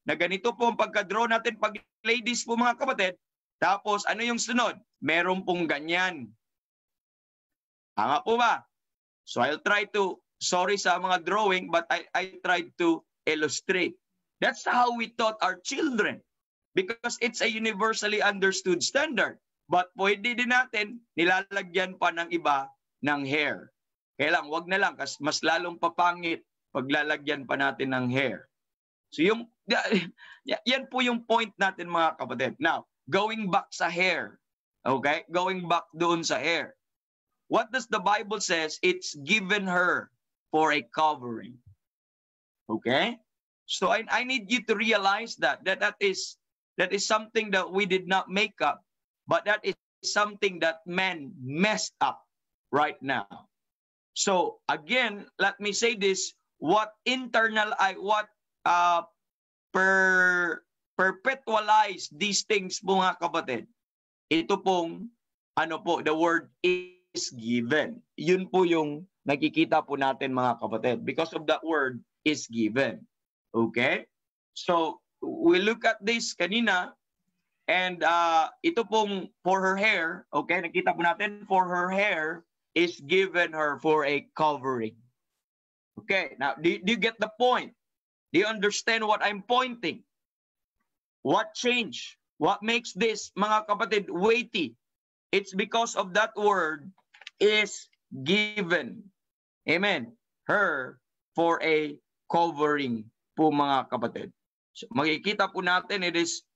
na ganito po ang pagka-draw natin pag ladies po, mga kapatid. Tapos ano yung sunod? Meron pong ganyan. Tama po ba? So I'll try to, sorry sa mga drawing, but I tried to illustrate. That's how we taught our children. Because it's a universally understood standard. But pwede din natin nilalagyan pa ng iba ng hair. Kaya lang, wag na lang, kasi mas lalong papangit paglalagyan pa natin ng hair. So yan po yung point natin, mga kapatid. Now, going back sa hair. Okay? Going back doon sa hair. What does the Bible says? It's given her for a covering. Okay? So I need you to realize that is something that we did not make up, but that is something that man messed up right now. So again, let me say this: perpetualize these things, mga kapatid. Ito pong the word is given. Yun po yung nakikita po natin, mga kapatid, because of that word is given. Okay? So we look at this kanina, and ito pong for her hair, okay, nakita po natin, for her hair is given her for a covering. Okay, now do you get the point? Do you understand what I'm pointing? What changed? What makes this, mga kapatid, weighty? It's because of that word is given. Amen. Her for a covering po, mga kapatid. So, makikita po natin, it is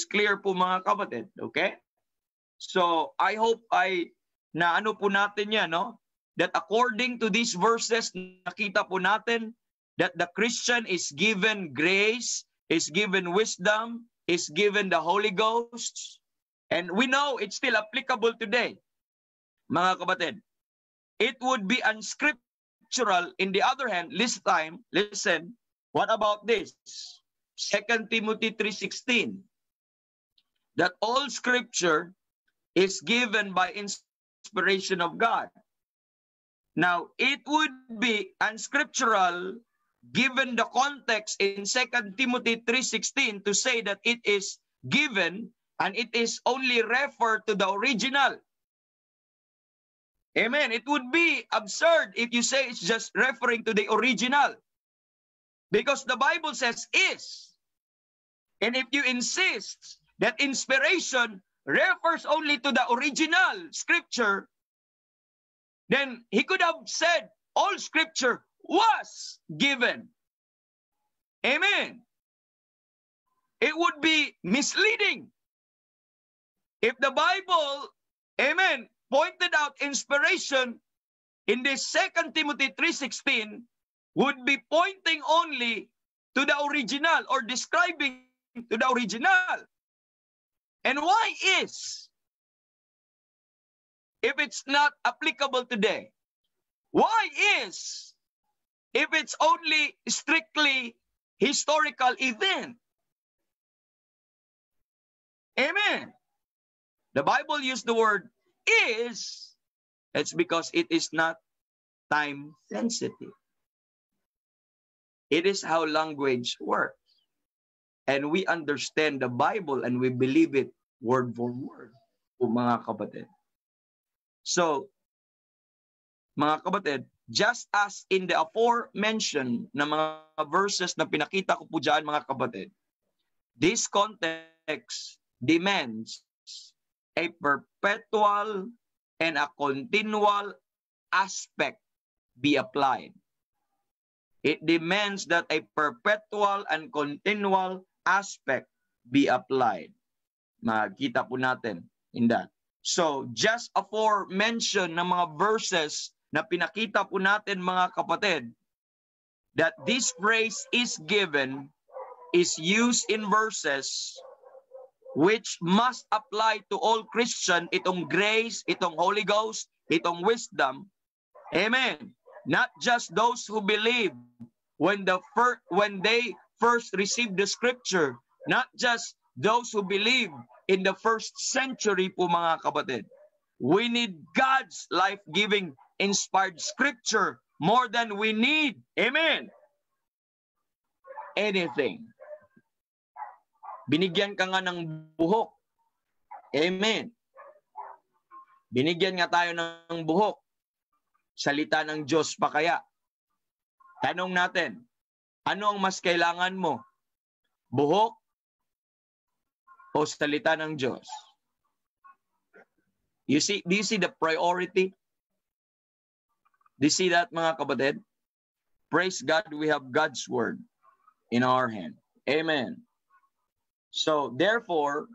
clear po, mga kapatid. Okay? So, I hope na po natin yan, no? That according to these verses, nakita po natin that the Christian is given grace, is given wisdom, is given the Holy Ghost. And we know it's still applicable today, mga kapatid. It would be unscriptural. In the other hand, listen, what about this? 2 Timothy 3:16. That all scripture is given by inspiration of God. Now, it would be unscriptural given the context in 2 Timothy 3:16 to say that it is given and it is only referred to the original. Amen. It would be absurd if you say it's just referring to the original. Because the Bible says is. And if you insist that inspiration refers only to the original scripture, then he could have said all scripture was given. Amen. It would be misleading if the Bible, amen, pointed out inspiration in this 2 Timothy 3:16 would be pointing only to the original or describing to the original. And why is? If it's not applicable today? Why is? If it's only strictly historical event? Amen. The Bible used the word is. It's because it is not time sensitive. It is how language works. And we understand the Bible and we believe it word for word, mga kapatid. So, mga kapatid, just as in the aforementioned na mga verses na pinakita ko po dyan, mga kapatid, this context demands a perpetual and a continual aspect be applied. It demands that a perpetual and continual aspect be applied. Makita po natin. in that. So, just aforementioned na mga verses na pinakita po natin mga kapatid, that this phrase is given, is used in verses which must apply to all Christian, itong grace, itong Holy Ghost, itong wisdom. Amen. Not just those who believe when they first received the scripture, not just those who believe in the first century po mga kapatid. We need God's life-giving, inspired scripture more than we need. Amen. Anything. Binigyan ka nga ng buhok. Amen. Binigyan nga tayo ng buhok. Salita ng Diyos pa kaya? Tanong natin, ano ang mas kailangan mo? Buhok o salita ng Diyos? Do you see the priority? Do you see that, mga kapatid? Praise God, we have God's word in our hand. Amen. So, therefore,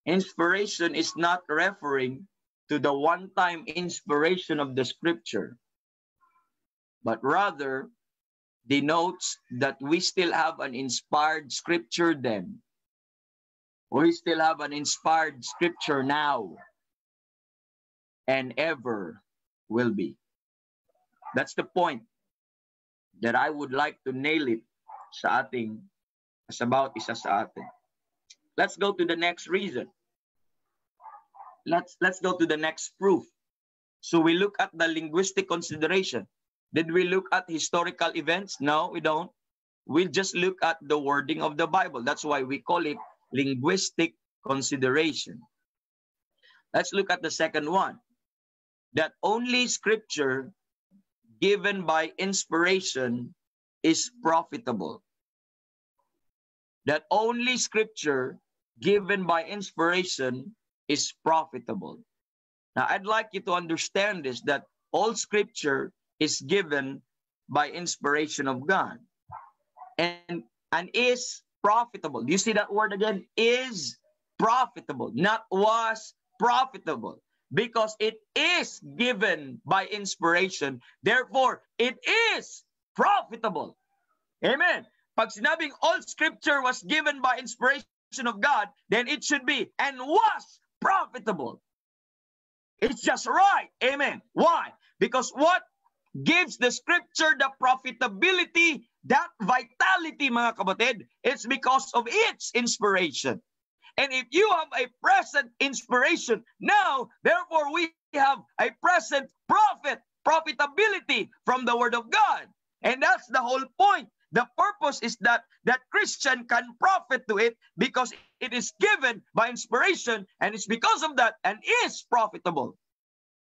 inspiration is not referring to the one-time inspiration of the scripture, but rather denotes that we still have an inspired scripture then. We still have an inspired scripture now and ever will be. That's the point that I would like to nail it sa ating, sa bawat isa sa atin. Let's go to the next reason. Let's go to the next proof. So we look at the linguistic consideration. Did we look at historical events? No, we don't. We just look at the wording of the Bible. That's why we call it linguistic consideration. Let's look at the second one. That only scripture given by inspiration is profitable. That only scripture given by inspiration is profitable. Now, I'd like you to understand this, that all scripture is given by inspiration of God and is profitable. Do you see that word again? Is profitable, not was profitable. Because it is given by inspiration, therefore, it is profitable. Amen. Pag sinabing all scripture was given by inspiration of God, then it should be and was profitable. It's just right. Amen. Why? Because what gives the scripture the profitability, that vitality, mga kapatid, it's because of its inspiration. And if you have a present inspiration now, therefore we have a present profitability from the Word of God. And that's the whole point. The purpose is that Christian can profit to it because it is given by inspiration, and it's because of that and is profitable.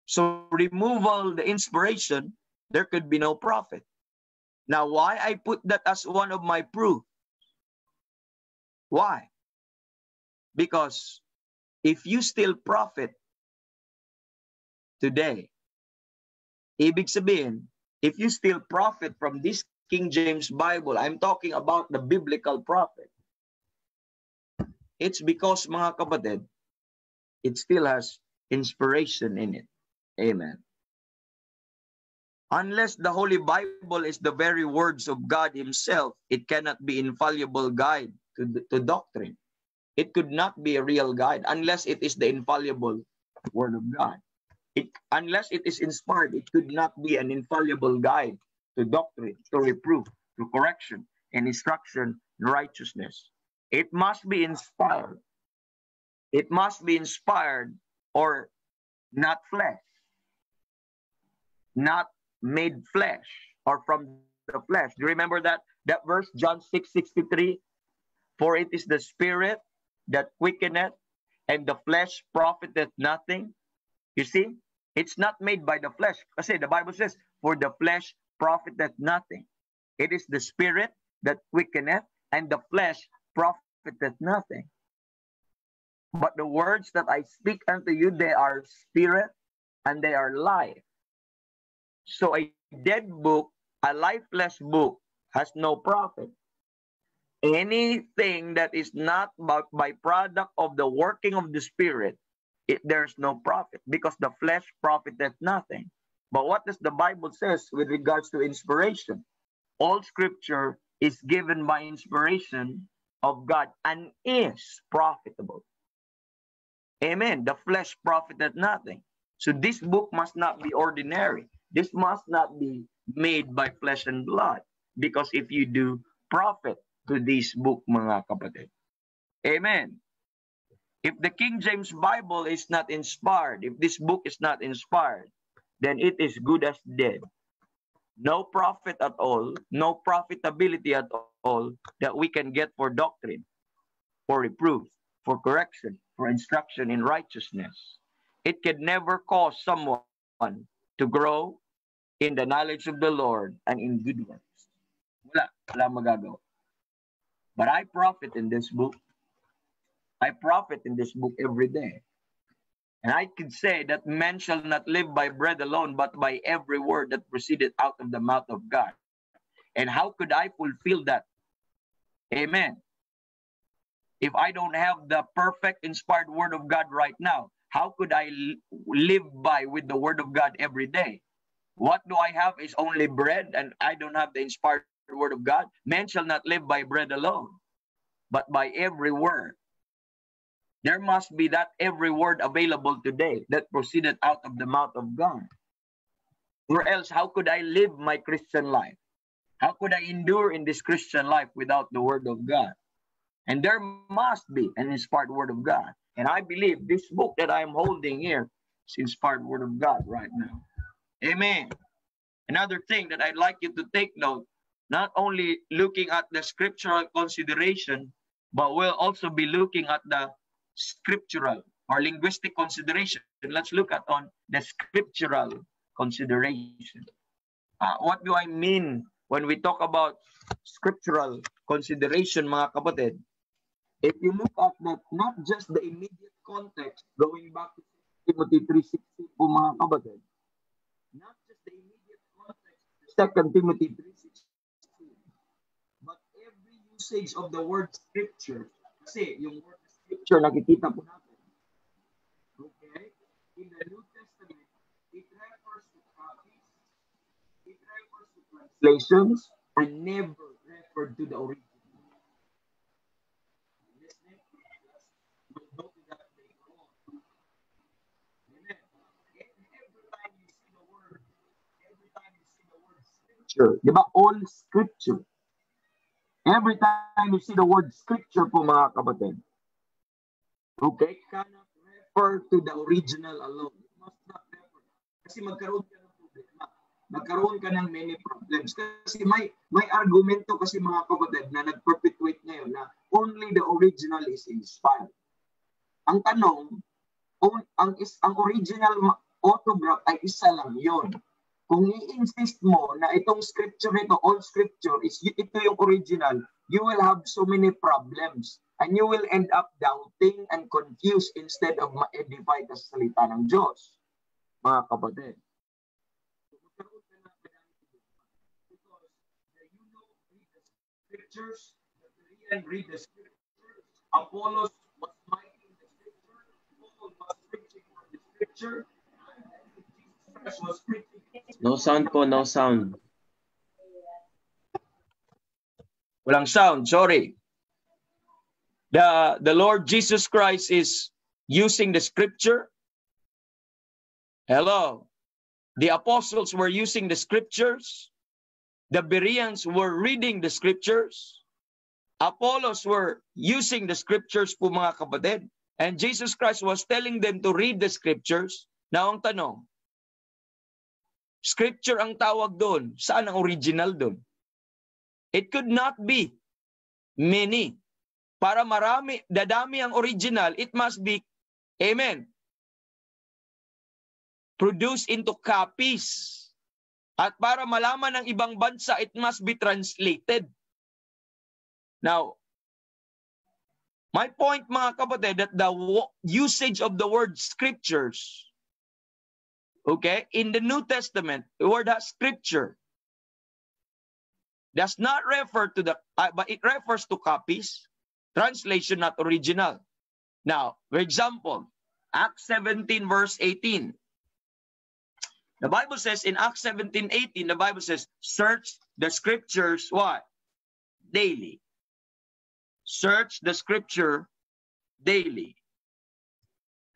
So removal the inspiration, there could be no profit. Now, why I put that as one of my proof? Why? Because if you still profit today, ibig sabihin, if you still profit from this King James Bible, I'm talking about the biblical prophet, it's because, mga kapatid, it still has inspiration in it. Amen. Unless the Holy Bible is the very words of God Himself, it cannot be infallible guide to doctrine. It could not be a real guide unless it is the infallible Word of God. Unless it is inspired, it could not be an infallible guide to doctrine, to reproof, to correction, and instruction in righteousness. It must be inspired. It must be inspired or not flesh. Not made flesh or from the flesh. Do you remember that verse, John 6:63? For it is the Spirit that quickeneth, and the flesh profiteth nothing. You see, it's not made by the flesh. Kasi the Bible says, for the flesh profiteth nothing. It is the Spirit that quickeneth, and the flesh profiteth nothing. But the words that I speak unto you, they are spirit, and they are life. So a dead book, a lifeless book, has no profit. Anything that is not by product of the working of the Spirit there's no profit, because the flesh profiteth nothing. But what does the Bible says with regards to inspiration? All scripture is given by inspiration of God and is profitable. Amen. The flesh profiteth nothing. So this book must not be ordinary. This must not be made by flesh and blood. Because if you do, profit to this book, mga kapatid. Amen. If the King James Bible is not inspired, if this book is not inspired, then it is good as dead. No profit at all, no profitability at all that we can get for doctrine, for reproof, for correction, for instruction in righteousness. It can never cause someone to grow in the knowledge of the Lord and in good works. Wala magagawa. But I profit in this book. I profit in this book every day. And I could say that man shall not live by bread alone, but by every word that proceeded out of the mouth of God. And how could I fulfill that? Amen. If I don't have the perfect inspired word of God right now, how could I live by with the word of God every day? What do I have is only bread, and I don't have the inspired word of God. Man shall not live by bread alone, but by every word. There must be that every word available today that proceeded out of the mouth of God. Or else, how could I live my Christian life? How could I endure in this Christian life without the word of God? And there must be an inspired word of God. And I believe this book that I am holding here is inspired word of God right now. Amen. Another thing that I'd like you to take note, not only looking at the scriptural consideration, but we'll also be looking at the scriptural or linguistic consideration. Let's look at on the scriptural consideration. What do I mean when we talk about scriptural consideration, mga kapatid? If you look at that, not just the immediate context, going back to Timothy 3:16 po, mga kapatid, not just the immediate context, 2 Timothy 3:16, but every usage of the word scripture. Kasi yung word scripture nakikita po natin. Okay? In the New Testament, it refers to copies, it refers to translations, and never referred to the original. We'll go to that later on. Amen. Every time you see the word scripture, di ba? All scripture. Every time you see the word scripture po, mga kapatid, okay, cannot refer to the original alone. It must not refer. Kasi magkaroon ka ng problema. Magkaroon ka ng many problems. Kasi may argumento kasi, mga kapatid, na nag-perpetuate ngayon na only the original is inspired. Ang tanong, ang original autograph ay isa lang yon. Kung i-insist mo na itong scripture nito, all scripture, ito yung original, you will have so many problems. And you will end up doubting and confused instead of ma-edify sa salita ng Diyos. Mga kapatid. Because you know, read the scriptures, read the scriptures, Apollos was writing the scripture, Paul was preaching from the scripture, and Jesus Christ was preaching. No sound po, no sound. Walang sound, sorry. The Lord Jesus Christ is using the scripture. Hello. The apostles were using the scriptures. The Bereans were reading the scriptures. Apollos were using the scriptures po, mga kapatid. And Jesus Christ was telling them to read the scriptures. Now, ang tanong, scripture ang tawag doon. Saan ang original doon? It could not be many. Para marami, dadami ang original, it must be, amen, produced into copies. At para malaman ng ibang bansa, it must be translated. Now, my point, mga kapatid, that the usage of the word scriptures, okay, in the New Testament, the word scripture does not refer to the, but it refers to copies. Translation, not original. Now, for example, Acts 17 verse 18. The Bible says in Acts 17:18, the Bible says, search the scriptures, what? Daily. Search the scripture daily.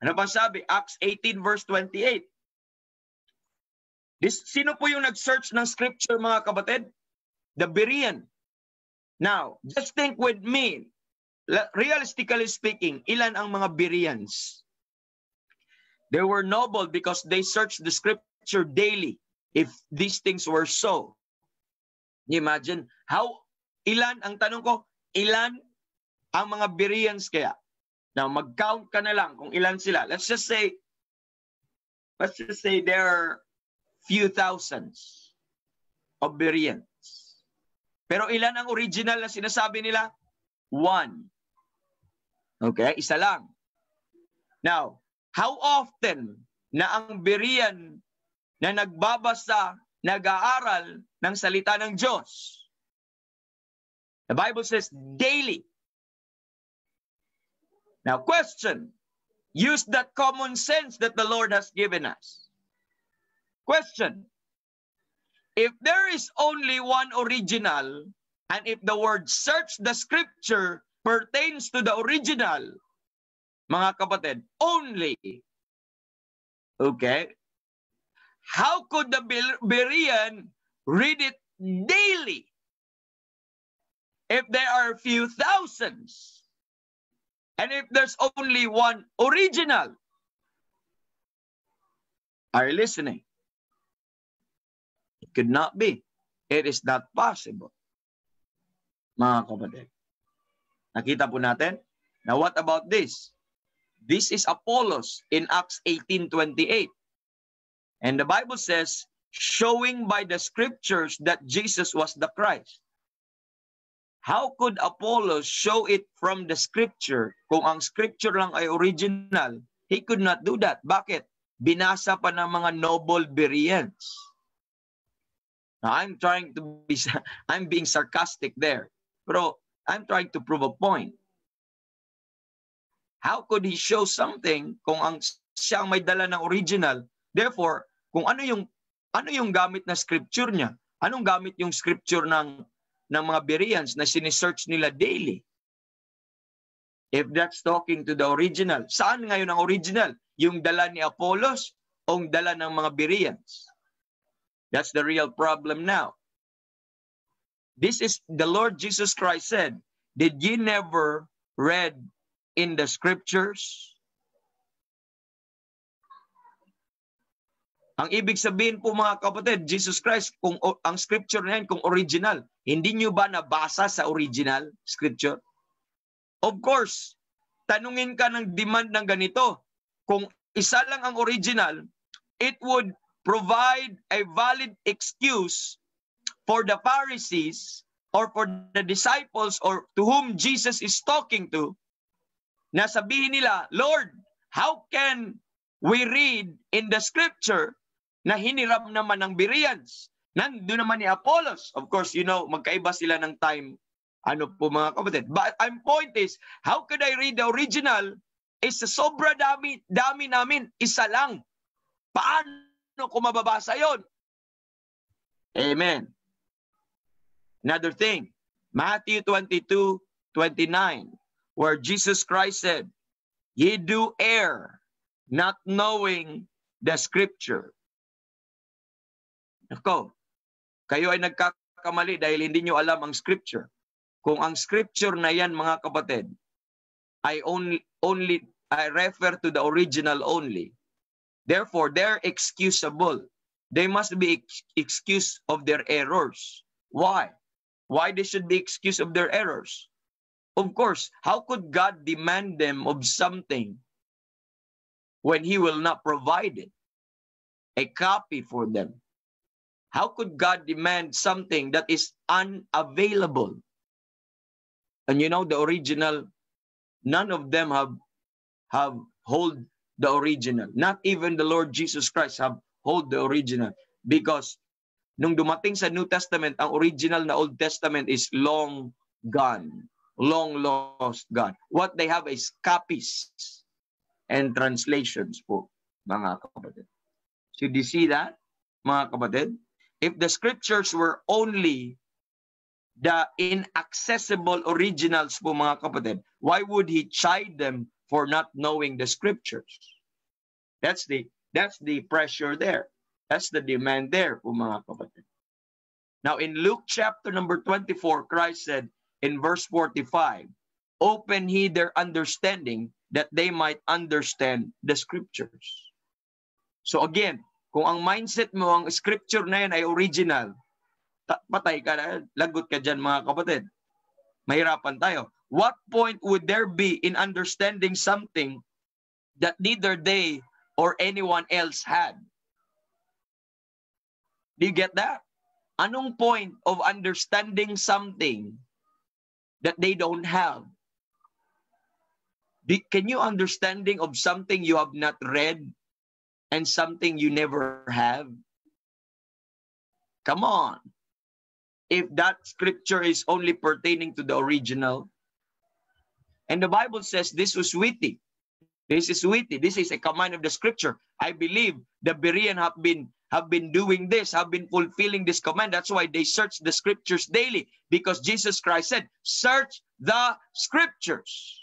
Ano pa sabi? Acts 18 verse 28. Sino po yung nag-search ng scripture, mga kapatid? The Berean. Now, just think with me. Realistically speaking, ilan ang mga Bereans? They were noble because they searched the scripture daily. If these things were so. Imagine, ilan, ang tanong ko, ilan ang mga Bereans kaya? Now, mag-count ka na lang kung ilan sila. Let's just say there are few thousands of Bereans. Pero ilan ang original na sinasabi nila? One. Okay, isa lang. Now, how often na ang Berean na nagbabasa, nag-aaral ng salita ng Diyos? The Bible says daily. Now, question. Use that common sense that the Lord has given us. Question. If there is only one original, and if the word search the scripture pertains to the original, mga kapatid, only, okay, how could the Berean read it daily if there are a few thousands? And if there's only one original? Are you listening? It could not be. It is not possible. Mga kapatid. Nakita po natin? Now what about this? This is Apollos in Acts 18:28. And the Bible says, showing by the scriptures that Jesus was the Christ. How could Apollos show it from the scripture? Kung ang scripture lang ay original, he could not do that. Bakit? Binasa pa ng mga noble Bereans. Now, I'm being sarcastic there. Pero I'm trying to prove a point. How could he show something kung siyang may dala ng original? Therefore, kung ano yung gamit na scripture niya? Anong gamit yung scripture ng mga Bereans na sinisearch nila daily? If that's talking to the original, saan ngayon ang original? Yung dala ni Apollos o yung dala ng mga Bereans? That's the real problem now. This is the Lord Jesus Christ said, did ye never read in the scriptures? Ang ibig sabihin po, mga kapatid, Jesus Christ, kung ang scripture na yan, kung original, hindi nyo ba nabasa sa original scripture? Of course, tanungin ka ng demand ng ganito. Kung isa lang ang original, it would provide a valid excuse for the Pharisees or for the disciples or to whom Jesus is talking to, na sabihin nila, Lord, how can we read in the scripture na hiniram naman ng Bereans? Nandun naman ni Apollos. Of course, magkaiba sila ng time. Ano po, mga kapatid? But my point is, how could I read the original? Is sobra dami namin. Isa lang. Paano ko mababasa yon? Amen. Another thing, Matthew 22:29, where Jesus Christ said, ye do err, not knowing the scripture. Ako, kayo ay nagkakamali dahil hindi nyo alam ang scripture. Kung ang scripture na yan, mga kapatid, I refer to the original only. Therefore, they're excusable. They must be excused of their errors. Why? Why they should be excused of their errors? Of course, how could God demand them of something when He will not provide it? A copy for them. How could God demand something that is unavailable? And the original, none of them have hold the original. Not even the Lord Jesus Christ have hold the original. Because nung dumating sa New Testament, ang original na Old Testament is long gone. Long lost gone. What they have is copies. and translations po, mga kapatid. So do you see that, mga kapatid? If the scriptures were only the inaccessible originals po, mga kapatid, why would he chide them for not knowing the scriptures? That's the pressure there. That's the demand there po, mga kapatid. Now in Luke chapter number 24, Christ said in verse 45, open he their understanding that they might understand the scriptures. So again, kung ang mindset mo, ang scripture na yan ay original, patay ka na, lagot ka dyan, mga kapatid. Mahirapan tayo. What point would there be in understanding something that neither they or anyone else had? Do you get that? Anong point of understanding something that they don't have? Can you understanding of something you have not read and something you never have? Come on. If that scripture is only pertaining to the original, and the Bible says this was witty. This is witty. This is a command of the scripture. I believe the Berean have been doing this, have been fulfilling this command. That's why they search the scriptures daily, because Jesus Christ said, search the scriptures.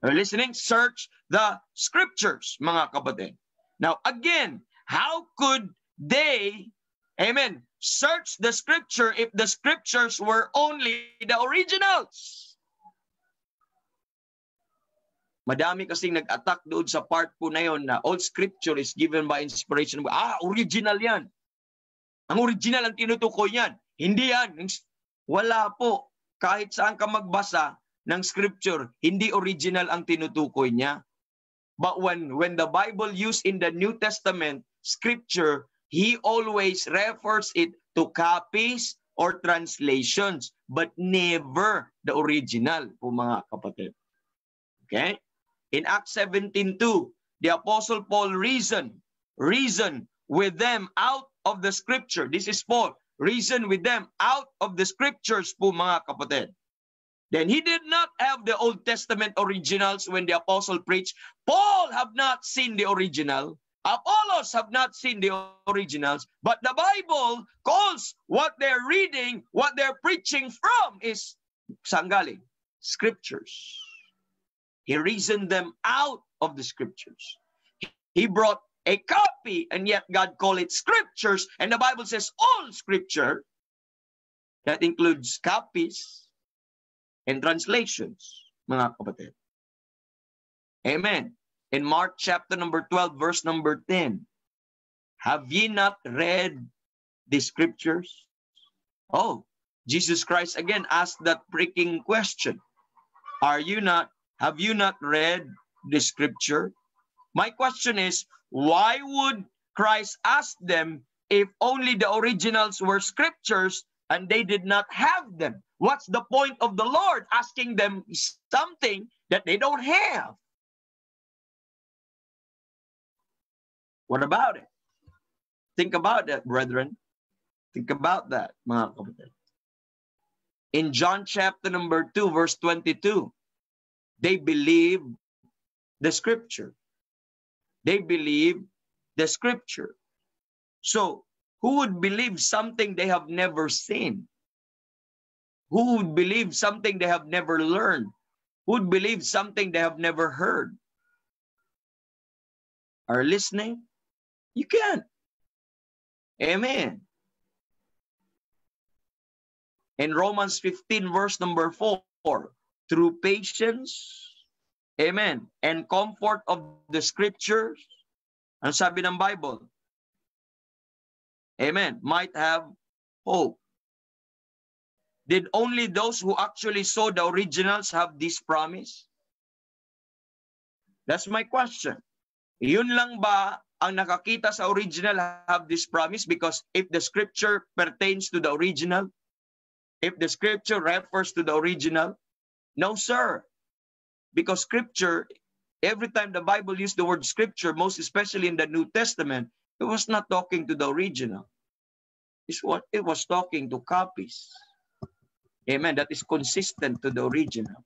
Are you listening? Search the scriptures, mga kapatid. Now again, how could they, amen, search the scripture if the scriptures were only the originals? Madami kasing nag-attack doon sa part po na yon na all scripture is given by inspiration. Original yan. Ang original ang tinutukoy yan. Hindi yan. Wala po. Kahit saan ka magbasa ng scripture, hindi original ang tinutukoy niya. But when the Bible used in the New Testament scripture, he always refers it to copies or translations, but never the original po, mga kapatid. Okay? In Acts 17:2, the Apostle Paul reasoned with them out of the scripture. This is Paul. Reason with them out of the scriptures po, mga kapatid. Then he did not have the Old Testament originals when the apostle preached. Paul have not seen the original. Apollos have not seen the originals. But the Bible calls what they're reading, what they're preaching from is saan galing? Scriptures. He reasoned them out of the scriptures. He brought a copy, and yet God called it scriptures. And the Bible says all scripture. That includes copies and translations, mga kapatid. Amen. In Mark chapter number 12, verse number 10, have ye not read the scriptures? Oh, Jesus Christ again asked that pricking question. Have you not read the scripture? My question is, why would Christ ask them if only the originals were scriptures and they did not have them? What's the point of the Lord asking them something that they don't have? What about it? Think about that, brethren. Think about that, mga kapatid. In John chapter number 2, verse 22, they believe the scripture. They believe the scripture. So, who would believe something they have never seen? Who would believe something they have never learned? Who would believe something they have never heard? Are you listening? You can't. Amen. In Romans 15, verse number 4, through patience, amen, and comfort of the scriptures, ang sabi ng Bible, amen, might have hope. Did only those who actually saw the originals have this promise? That's my question. Yun lang ba ang nakakita sa original have this promise? Because if the scripture pertains to the original, if the scripture refers to the original, no, sir. Because scripture, every time the Bible used the word scripture, most especially in the New Testament, it was not talking to the original. It was talking to copies. Amen. That is consistent to the original.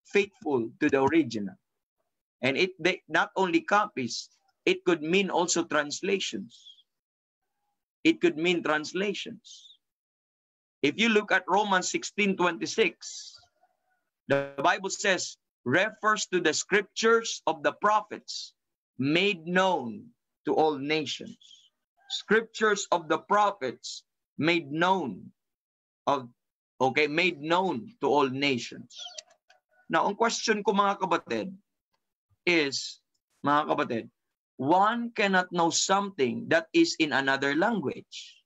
Faithful to the original. And not only copies, it could mean also translations. It could mean translations. If you look at Romans 16:26, the Bible says, refers to the scriptures of the prophets made known to all nations. Scriptures of the prophets made known made known to all nations. Now, ang question ko mga kapatid is, one cannot know something that is in another language.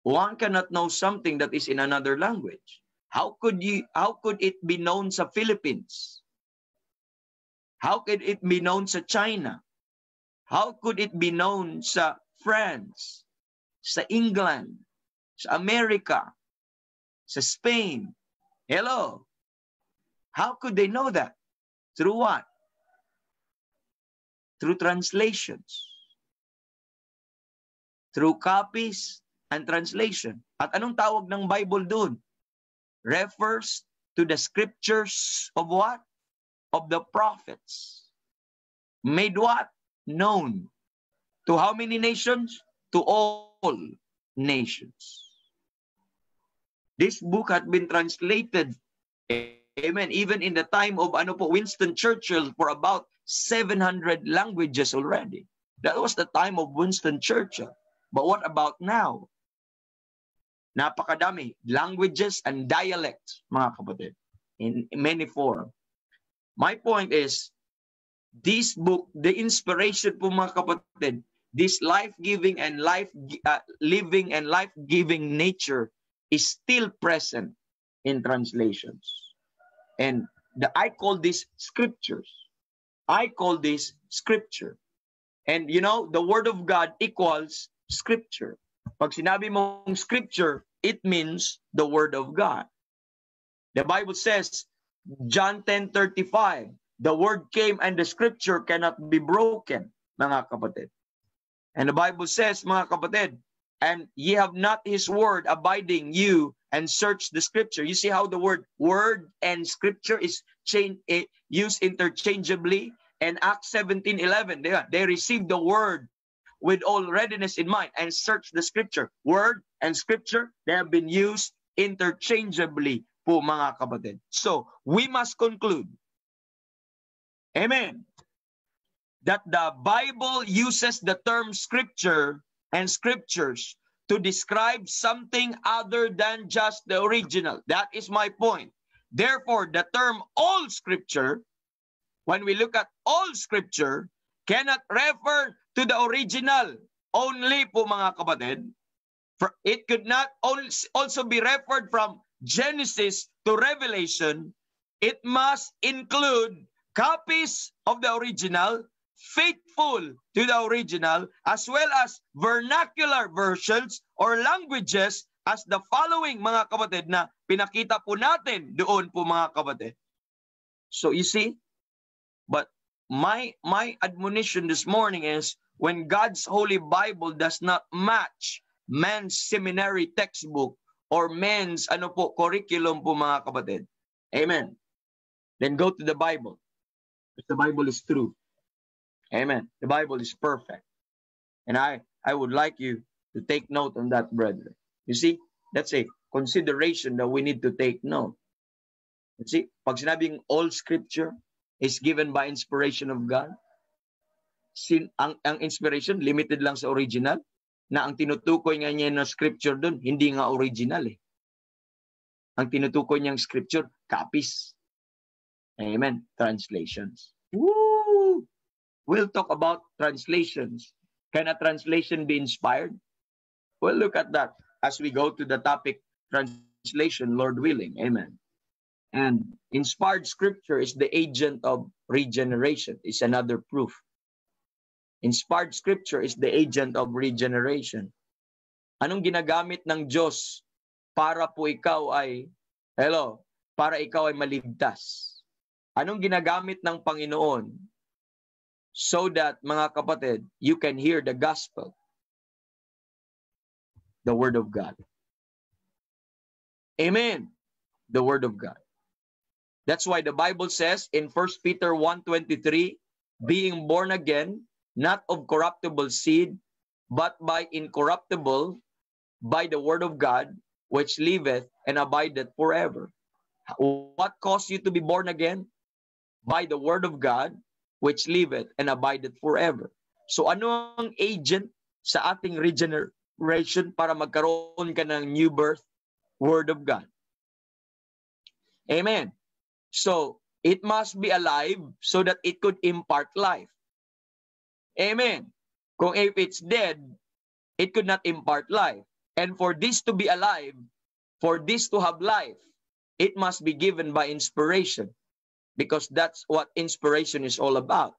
One cannot know something that is in another language. How could it be known sa Philippines? How could it be known sa China? How could it be known sa France, sa England, sa America, sa Spain? Hello. How could they know that? Through what? Through translations. Through copies and translation. At anong tawag ng Bible doon? Refers to the scriptures of what? Of the prophets. Made what? Known. To how many nations? To all nations. This book had been translated, amen, even in the time of Winston Churchill, for about 700 languages already. That was the time of Winston Churchill. But what about now? Napakadami languages and dialects, mga kapatid, in many forms. My point is, this book, the inspiration po mga kapatid, this life-giving and living and life-giving nature is still present in translations. And I call this scriptures. I call this scripture. And you know, the word of God equals scripture. Pag sinabi mong scripture, it means the word of God. The Bible says, John 10:35, the word came and the scripture cannot be broken, mga kapatid. And the Bible says, mga kapatid, and ye have not his word abiding you, and search the scripture. You see how the word and scripture is used interchangeably? And Acts 17:11, they received the word with all readiness in mind and search the scripture. Word and scripture, they have been used interchangeably po mga kapatid. So, we must conclude, amen, that the Bible uses the term scripture and scriptures to describe something other than just the original. That is my point. Therefore, the term all scripture, when we look at all scripture, cannot refer to the original only po mga kapatid. It could not also be referred from Genesis to Revelation. It must include copies of the original, faithful to the original, as well as vernacular versions or languages as the following mga kapatid na pinakita po natin doon po mga kapatid. So you see, but my admonition this morning is, when God's Holy Bible does not match man's seminary textbook or men's curriculum po mga kapatid, amen, then go to the Bible. Because the Bible is true. Amen. The Bible is perfect. And I would like you to take note on that, brethren. You see, that's a consideration that we need to take note. You see, pag sinabing all scripture is given by inspiration of God, ang inspiration limited lang sa original, na ang tinutukoy nga niya na scripture doon, hindi nga original eh. Ang tinutukoy niyang scripture, copies. Amen. Translations. Woo! We'll talk about translations. Can a translation be inspired? We'll look at that as we go to the topic translation, Lord willing. Amen. And inspired scripture is the agent of regeneration. It's another proof. Inspired scripture is the agent of regeneration. Anong ginagamit ng Diyos para po ikaw ay, para ikaw ay maligtas? Anong ginagamit ng Panginoon so that, mga kapatid, you can hear the gospel? The word of God. Amen. The word of God. That's why the Bible says in 1 Peter 1:23, being born again, not of corruptible seed, but by incorruptible, by the word of God, which liveth and abideth forever. What caused you to be born again? By the word of God, which liveth and abideth forever. So ano ang agent sa ating regeneration para magkaroon ka ng new birth? Word of God. Amen. So, it must be alive so that it could impart life. Amen. Kung if it's dead, it could not impart life. And for this to be alive, for this to have life, it must be given by inspiration. Because that's what inspiration is all about.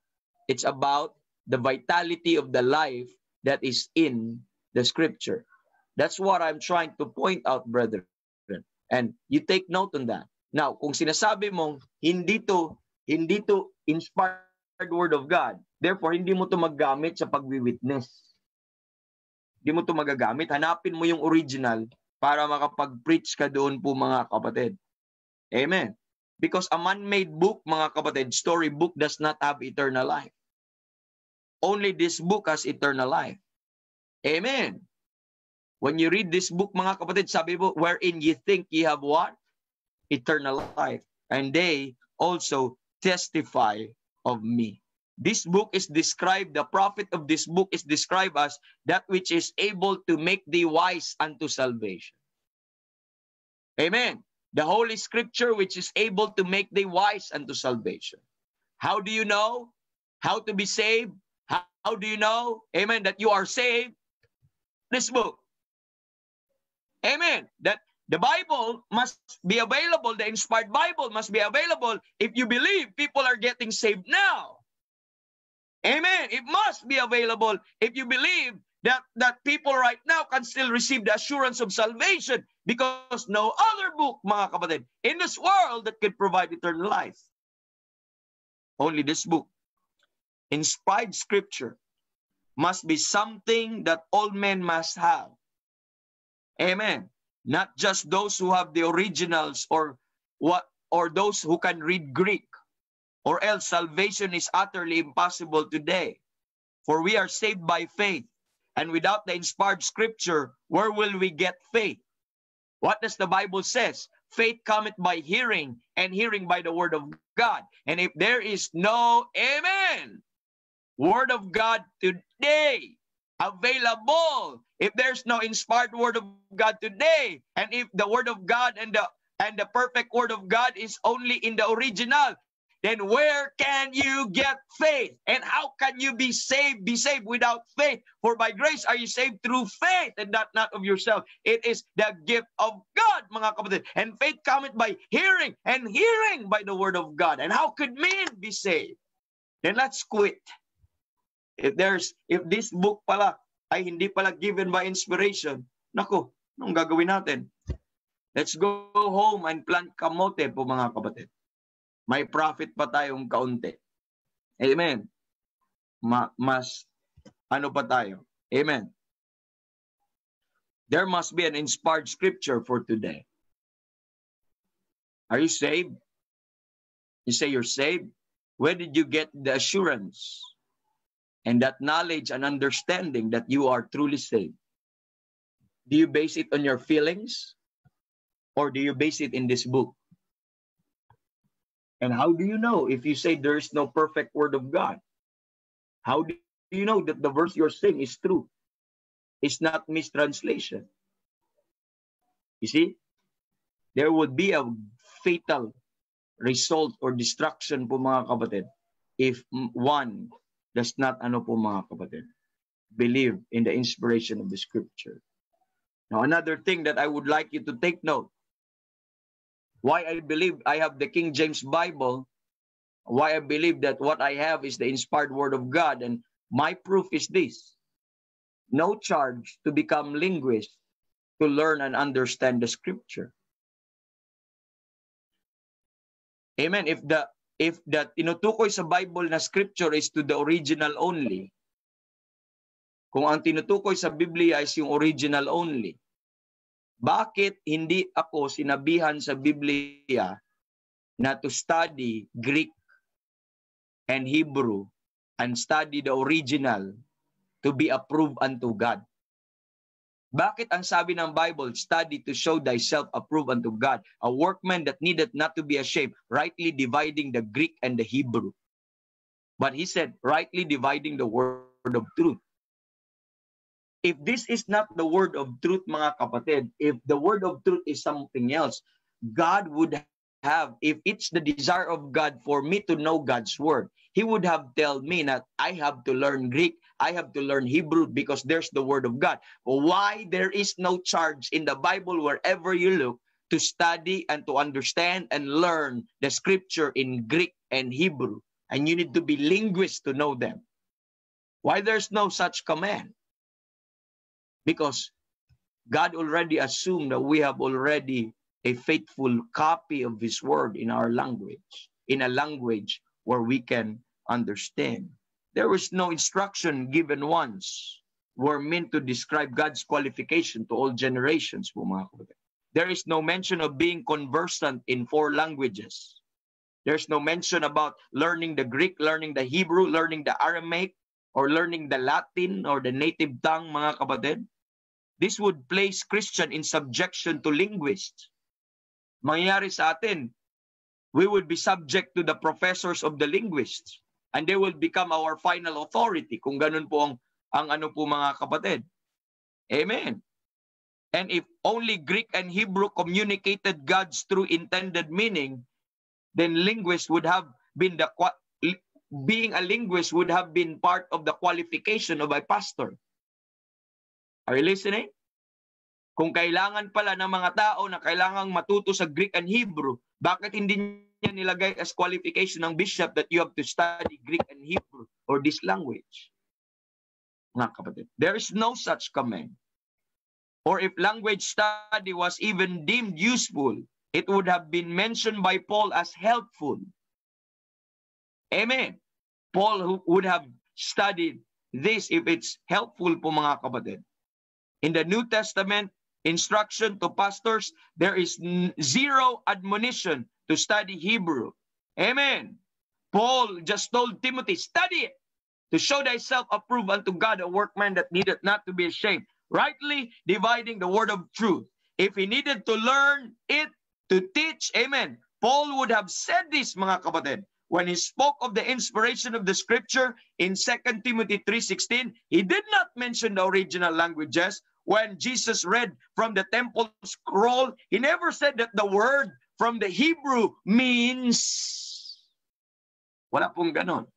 It's about the vitality of the life that is in the scripture. That's what I'm trying to point out, brethren. And you take note on that. Now, kung sinasabi mong hindi to inspired word of God, therefore hindi mo to maggamit sa pagwi-witness. Hindi mo to magagamit. Hanapin mo yung original para makapag-preach ka doon po, mga kapatid. Amen. Because a man-made book, mga kapatid, storybook does not have eternal life. Only this book has eternal life. Amen. When you read this book, mga kapatid, sabi mo, wherein ye think ye have what? Eternal life. And they also testify of me. This book is described, the prophet of this book is described as that which is able to make thee wise unto salvation. Amen. The Holy Scripture which is able to make thee wise unto salvation. How do you know how to be saved? How do you know, amen, that you are saved? This book. Amen. That the Bible must be available, the inspired Bible must be available if you believe people are getting saved now. Amen. It must be available if you believe that people right now can still receive the assurance of salvation, because no other book, mga kapatid, in this world that could provide eternal life. Only this book. Inspired scripture must be something that all men must have. Amen. Not just those who have the originals or those who can read Greek, or else salvation is utterly impossible today. For we are saved by faith, and without the inspired scripture, where will we get faith? What does the Bible says? Faith cometh by hearing, and hearing by the word of God. And if there is no, amen, word of God today available, if there's no inspired word of God today, and if the word of God and the perfect word of God is only in the original, then where can you get faith? And how can you be saved without faith? For by grace are you saved through faith, and that not of yourself. It is the gift of God, mga kapatid. And faith cometh by hearing, and hearing by the word of God. And how could men be saved? Then let's quit. If this book pala ay hindi pala given by inspiration, nako, anong gagawin natin? Let's go home and plant kamote po, mga kapatid. May profit pa tayong kaunti. Amen. Mas ano pa tayo? Amen. There must be an inspired scripture for today. Are you saved? You say you're saved? Where did you get the assurance and that knowledge and understanding that you are truly saved? Do you base it on your feelings, or do you base it in this book? And how do you know if you say there is no perfect word of God? How do you know that the verse you're saying is true? It's not mistranslation. You see, there would be a fatal result or destruction po, mga kapatid, if one does not, mga kapatid, believe in the inspiration of the scripture. Now, another thing that I would like you to take note, why I believe I have the King James Bible, why I believe that what I have is the inspired word of God, and my proof is this: no charge to become linguist to learn and understand the scripture. Amen. If the tinutukoy sa Bible na scripture is to the original only, kung ang tinutukoy sa Biblia is yung original only, bakit hindi ako sinabihan sa Biblia na to study Greek and Hebrew and study the original to be approved unto God. Bakit ang sabi ng Bible, study to show thyself approved unto God, a workman that needeth not to be ashamed, rightly dividing the Greek and the Hebrew. But he said, rightly dividing the word of truth. If this is not the word of truth, mga kapatid, if the word of truth is something else, God would have, if it's the desire of God for me to know God's word, He would have told me that I have to learn Greek, I have to learn Hebrew because there's the word of God. Why there is no charge in the Bible wherever you look to study and to understand and learn the scripture in Greek and Hebrew? And you need to be linguists to know them. Why there's no such command? Because God already assumed that we have already a faithful copy of His word in our language, in a language where we can understand. There was no instruction given once were meant to describe God's qualification to all generations. There is no mention of being conversant in 4 languages. There's no mention about learning the Greek, learning the Hebrew, learning the Aramaic, or learning the Latin or the native tongue, mga kapatid. This would place Christian in subjection to linguists. Mangyayari sa atin, we would be subject to the professors of the linguists, and they will become our final authority, kung ganun po ang ano po mga kapatid. Amen. And if only Greek and Hebrew communicated God's true intended meaning, then linguists would have been being a linguist would have been part of the qualification of a pastor. Are you listening? Kung kailangan pala ng mga tao na kailangang matuto sa Greek and Hebrew, bakit hindi niya nilagay as qualification ng bishop that you have to study Greek and Hebrew or this language? Mga kapatid, there is no such command. Or if language study was even deemed useful, it would have been mentioned by Paul as helpful. Amen. Paul would have studied this if it's helpful po mga kapatid. In the New Testament, instruction to pastors, there is zero admonition to study Hebrew. Amen. Paul just told Timothy, study it to show thyself approved unto God, a workman that needeth not to be ashamed, rightly dividing the word of truth. If he needed to learn it, to teach, amen, Paul would have said this, mga kapatid. When he spoke of the inspiration of the scripture in 2 Timothy 3:16, he did not mention the original languages. When Jesus read from the temple scroll, he never said that the word from the Hebrew means. Wala pong ganon.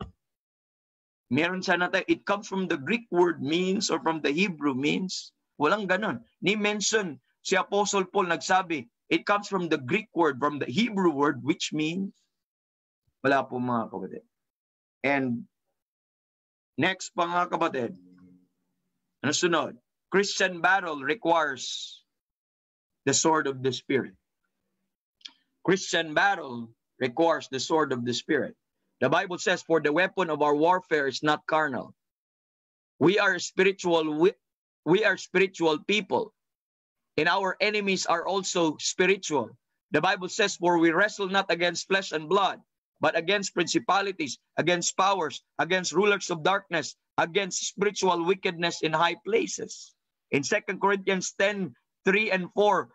Meron sana tayo, it comes from the Greek word means or from the Hebrew means. Walang ganon. Ni mention, si Apostle Paul nagsabi, it comes from the Greek word, from the Hebrew word, which means. Wala po mga kapatid. And next pa mga kapatid, ano sunod? Christian battle requires the sword of the Spirit. Christian battle requires the sword of the Spirit. The Bible says, for the weapon of our warfare is not carnal. We are spiritual people. And our enemies are also spiritual. The Bible says, for we wrestle not against flesh and blood, but against principalities, against powers, against rulers of darkness, against spiritual wickedness in high places. In 2 Corinthians 10:3 and 4,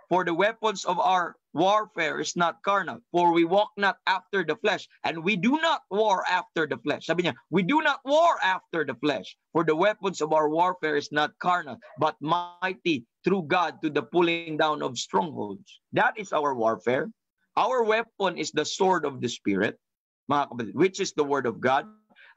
for the weapons of our warfare is not carnal, for we walk not after the flesh, and we do not war after the flesh. Sabi niya, we do not war after the flesh, for the weapons of our warfare is not carnal, but mighty through God to the pulling down of strongholds. That is our warfare. Our weapon is the sword of the Spirit, which is the word of God.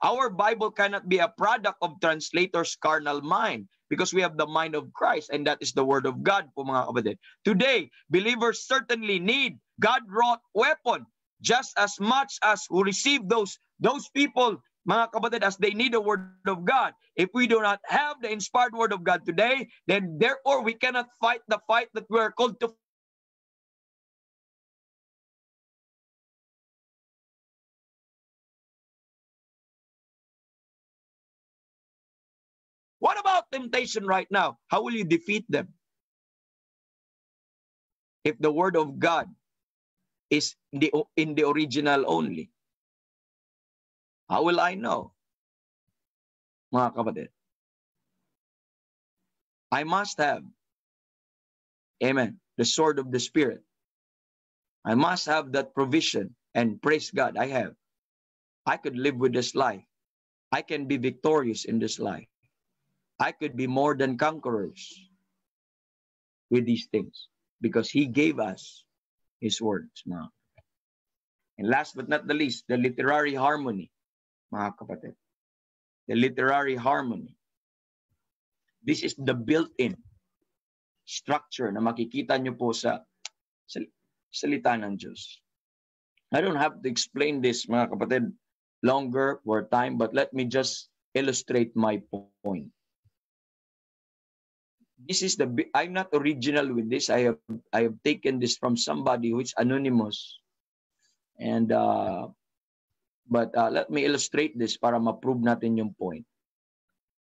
Our Bible cannot be a product of translator's carnal mind because we have the mind of Christ, and that is the word of God po mga kapatid. Today, believers certainly need God-wrought weapon just as much as who receive those people, mga kapatid, as they need the word of God. If we do not have the inspired word of God today, then therefore we cannot fight the fight that we are called to. What about temptation right now? How will you defeat them? If the word of God is in the original only? How will I know, mga kapatid? I must have, amen, the sword of the Spirit. I must have that provision, and praise God, I have. I could live with this life. I can be victorious in this life. I could be more than conquerors with these things because He gave us His words, mga kapatid. And last but not the least, the literary harmony, mga kapatid. The literary harmony. This is the built-in structure na makikita nyo po sa salita ng Diyos. I don't have to explain this, mga kapatid, longer for time, but let me just illustrate my point. This is I'm not original with this. I have taken this from somebody who is anonymous. And but let me illustrate this para ma-prove natin yung point.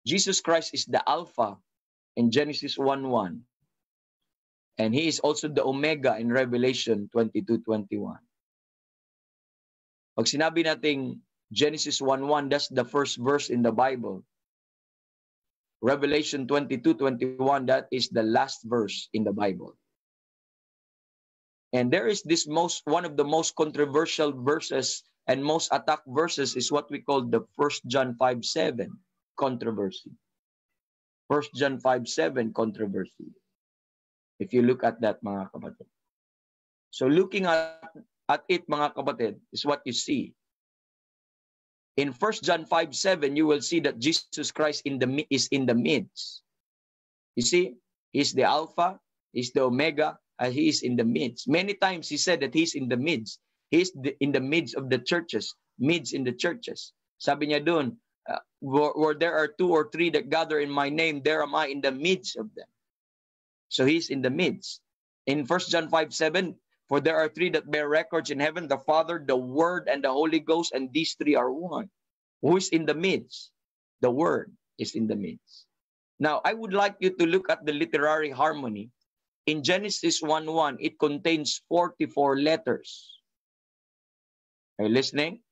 Jesus Christ is the Alpha in Genesis 1:1. And He is also the Omega in Revelation 22:21. Pag sinabi nating Genesis 1:1, that's the first verse in the Bible. Revelation 22:21, that is the last verse in the Bible. And there is this one of the most controversial verses and most attacked verses is what we call the 1 John 5:7 controversy. 1 John 5:7 controversy. If you look at that, mga kapatid. So looking at it, mga kapatid, is what you see. In 1 John 5:7, you will see that Jesus Christ is in the midst. You see, He's the Alpha, He's the Omega, and He is in the midst. Many times He said that He's in the midst. He's in the midst of the churches, midst in the churches. Sabi niya doon, where there are 2 or 3 that gather in my name, there am I in the midst of them. So He's in the midst. In 1 John 5:7, for there are 3 that bear records in heaven, the Father, the Word, and the Holy Ghost, and these 3 are one. Who is in the midst? The Word is in the midst. Now, I would like you to look at the literary harmony. In Genesis 1:1, it contains 44 letters. Are you listening?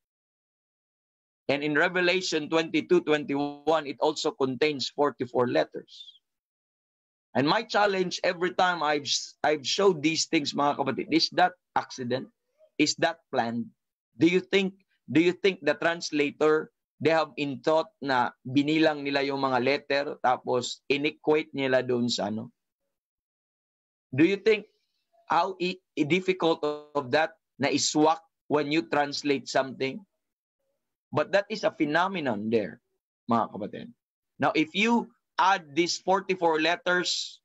And in Revelation 22:21, it also contains 44 letters. And my challenge every time I've showed these things, mga kapatid, is that accident? Is that planned? Do you think the translator, they have in thought na binilang nila yung mga letter tapos inequate nila doon sa ano? Do you think how difficult of that na iswak when you translate something? But that is a phenomenon there, mga kapatid. Now, if you add these 44 letters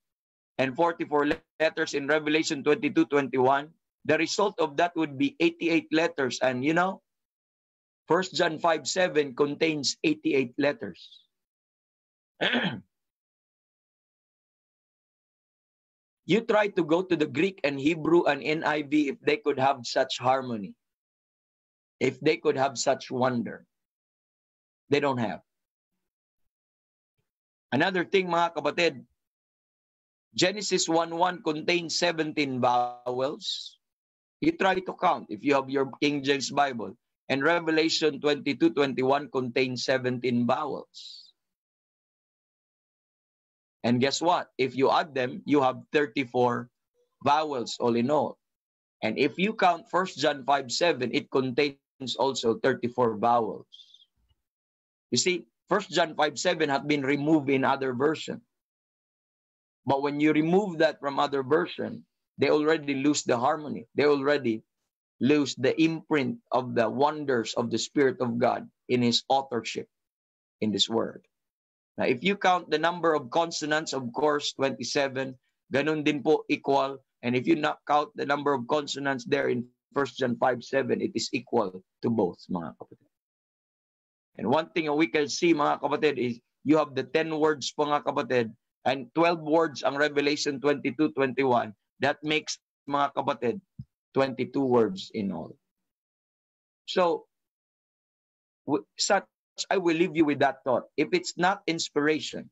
and 44 letters in Revelation 22:21, the result of that would be 88 letters. And you know, 1 John 5:7 contains 88 letters. You try to go to the Greek and Hebrew and NIV if they could have such harmony, if they could have such wonder. They don't have. Another thing, mga kapatid, Genesis 1:1 contains 17 vowels. You try to count if you have your King James Bible. And Revelation 22:21 contains 17 vowels. And guess what? If you add them, you have 34 vowels all in all. And if you count 1 John 5:7, it contains also 34 vowels. You see, 1 John 5:7 has been removed in other version. But when you remove that from other version, they already lose the harmony. They already lose the imprint of the wonders of the Spirit of God in His authorship in this word. Now, if you count the number of consonants, of course, 27, ganun din po equal. And if you not count the number of consonants there in 1 John 5:7, it is equal to both, mga kapatid. And one thing we can see, mga kapatid, is you have the 10 words, mga kapatid, and 12 words ang Revelation 22:21. That makes, mga kapatid, 22 words in all. So, such I will leave you with that thought. If it's not inspiration,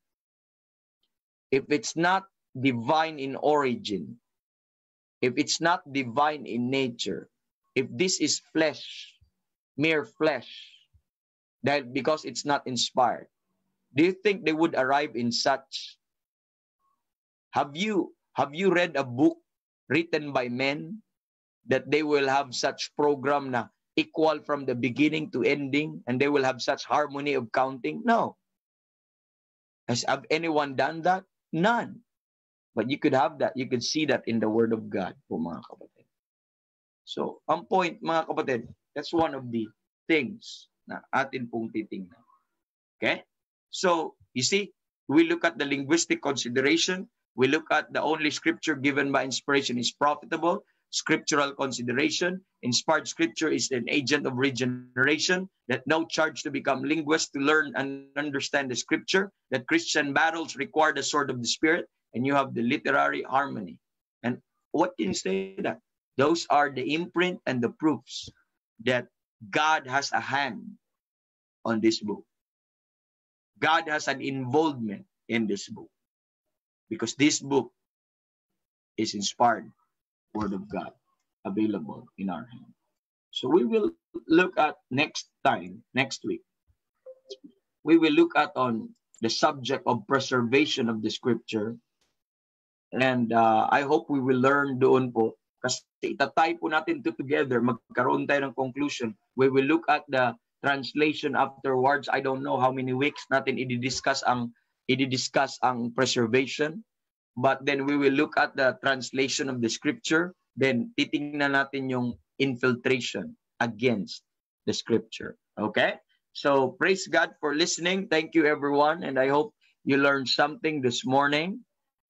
if it's not divine in origin, if it's not divine in nature, if this is flesh, mere flesh, that because it's not inspired, do you think they would arrive in such? Have you read a book written by men that they will have such program na equal from the beginning to ending, and they will have such harmony of counting? No. Have anyone done that? None. But you could have that. You could see that in the Word of God, po mga kapatid. So, ang point, mga kapatid, that's one of the things na atin pong titingnan. Okay? So, you see, we look at the linguistic consideration. We look at the only scripture given by inspiration is profitable. Scriptural consideration. Inspired scripture is an agent of regeneration. That no charge to become linguists to learn and understand the scripture. That Christian battles require the sword of the Spirit. And you have the literary harmony. And what can you say that? Those are the imprint and the proofs that God has a hand on this book. God has an involvement in this book. Because this book is inspired Word of God available in our hand. So we will look at next week. We will look at on the subject of preservation of the scripture. And I hope we will learn doon po. Kasi itatay po natin to together. Magkaroon tayo ng conclusion. We will look at the translation afterwards. I don't know how many weeks natin i-discuss ang preservation. But then we will look at the translation of the scripture. Then titingnan natin yung infiltration against the scripture. Okay? So praise God for listening. Thank you everyone. And I hope you learned something this morning.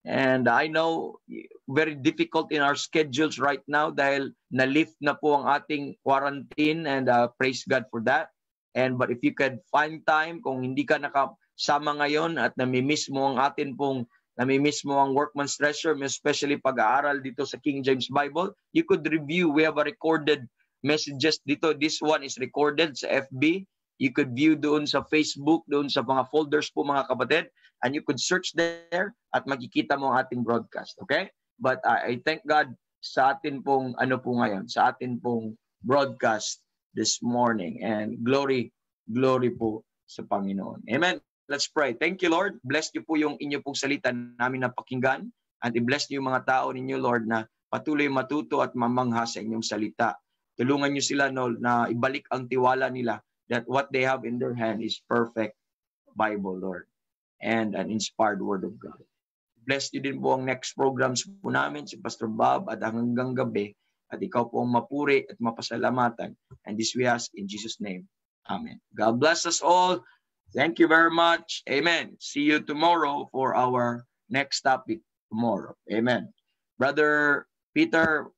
And I know very difficult in our schedules right now dahil na-lift na po ang ating quarantine, and praise God for that. But if you could find time, kung hindi ka nakasama ngayon at namimiss mo ang Workman's Treasure, especially pag-aaral dito sa King James Bible, you could review. We have a recorded messages dito. This one is recorded sa FB. You could view doon sa Facebook, doon sa mga folders po mga kapatid. And you could search there at makikita mo ang ating broadcast. Okay? But I thank God sa atin pong sa atin pong broadcast this morning. And glory po sa Panginoon. Amen. Let's pray. Thank you, Lord. Bless niyo po yung inyo pong salita namin na pakinggan. And i-bless niyo yung mga tao ninyo, Lord, na patuloy matuto at mamangha sa inyong salita. Tulungan niyo sila, no, na ibalik ang tiwala nila that what they have in their hand is perfect Bible, Lord, and an inspired Word of God. Bless niyo din po ang next programs po namin, si Pastor Bob, at hanggang gabi. At ikaw po ang mapuri at mapasalamatan. And this we ask in Jesus' name. Amen. God bless us all. Thank you very much. Amen. See you tomorrow for our next topic tomorrow. Amen. Brother Peter,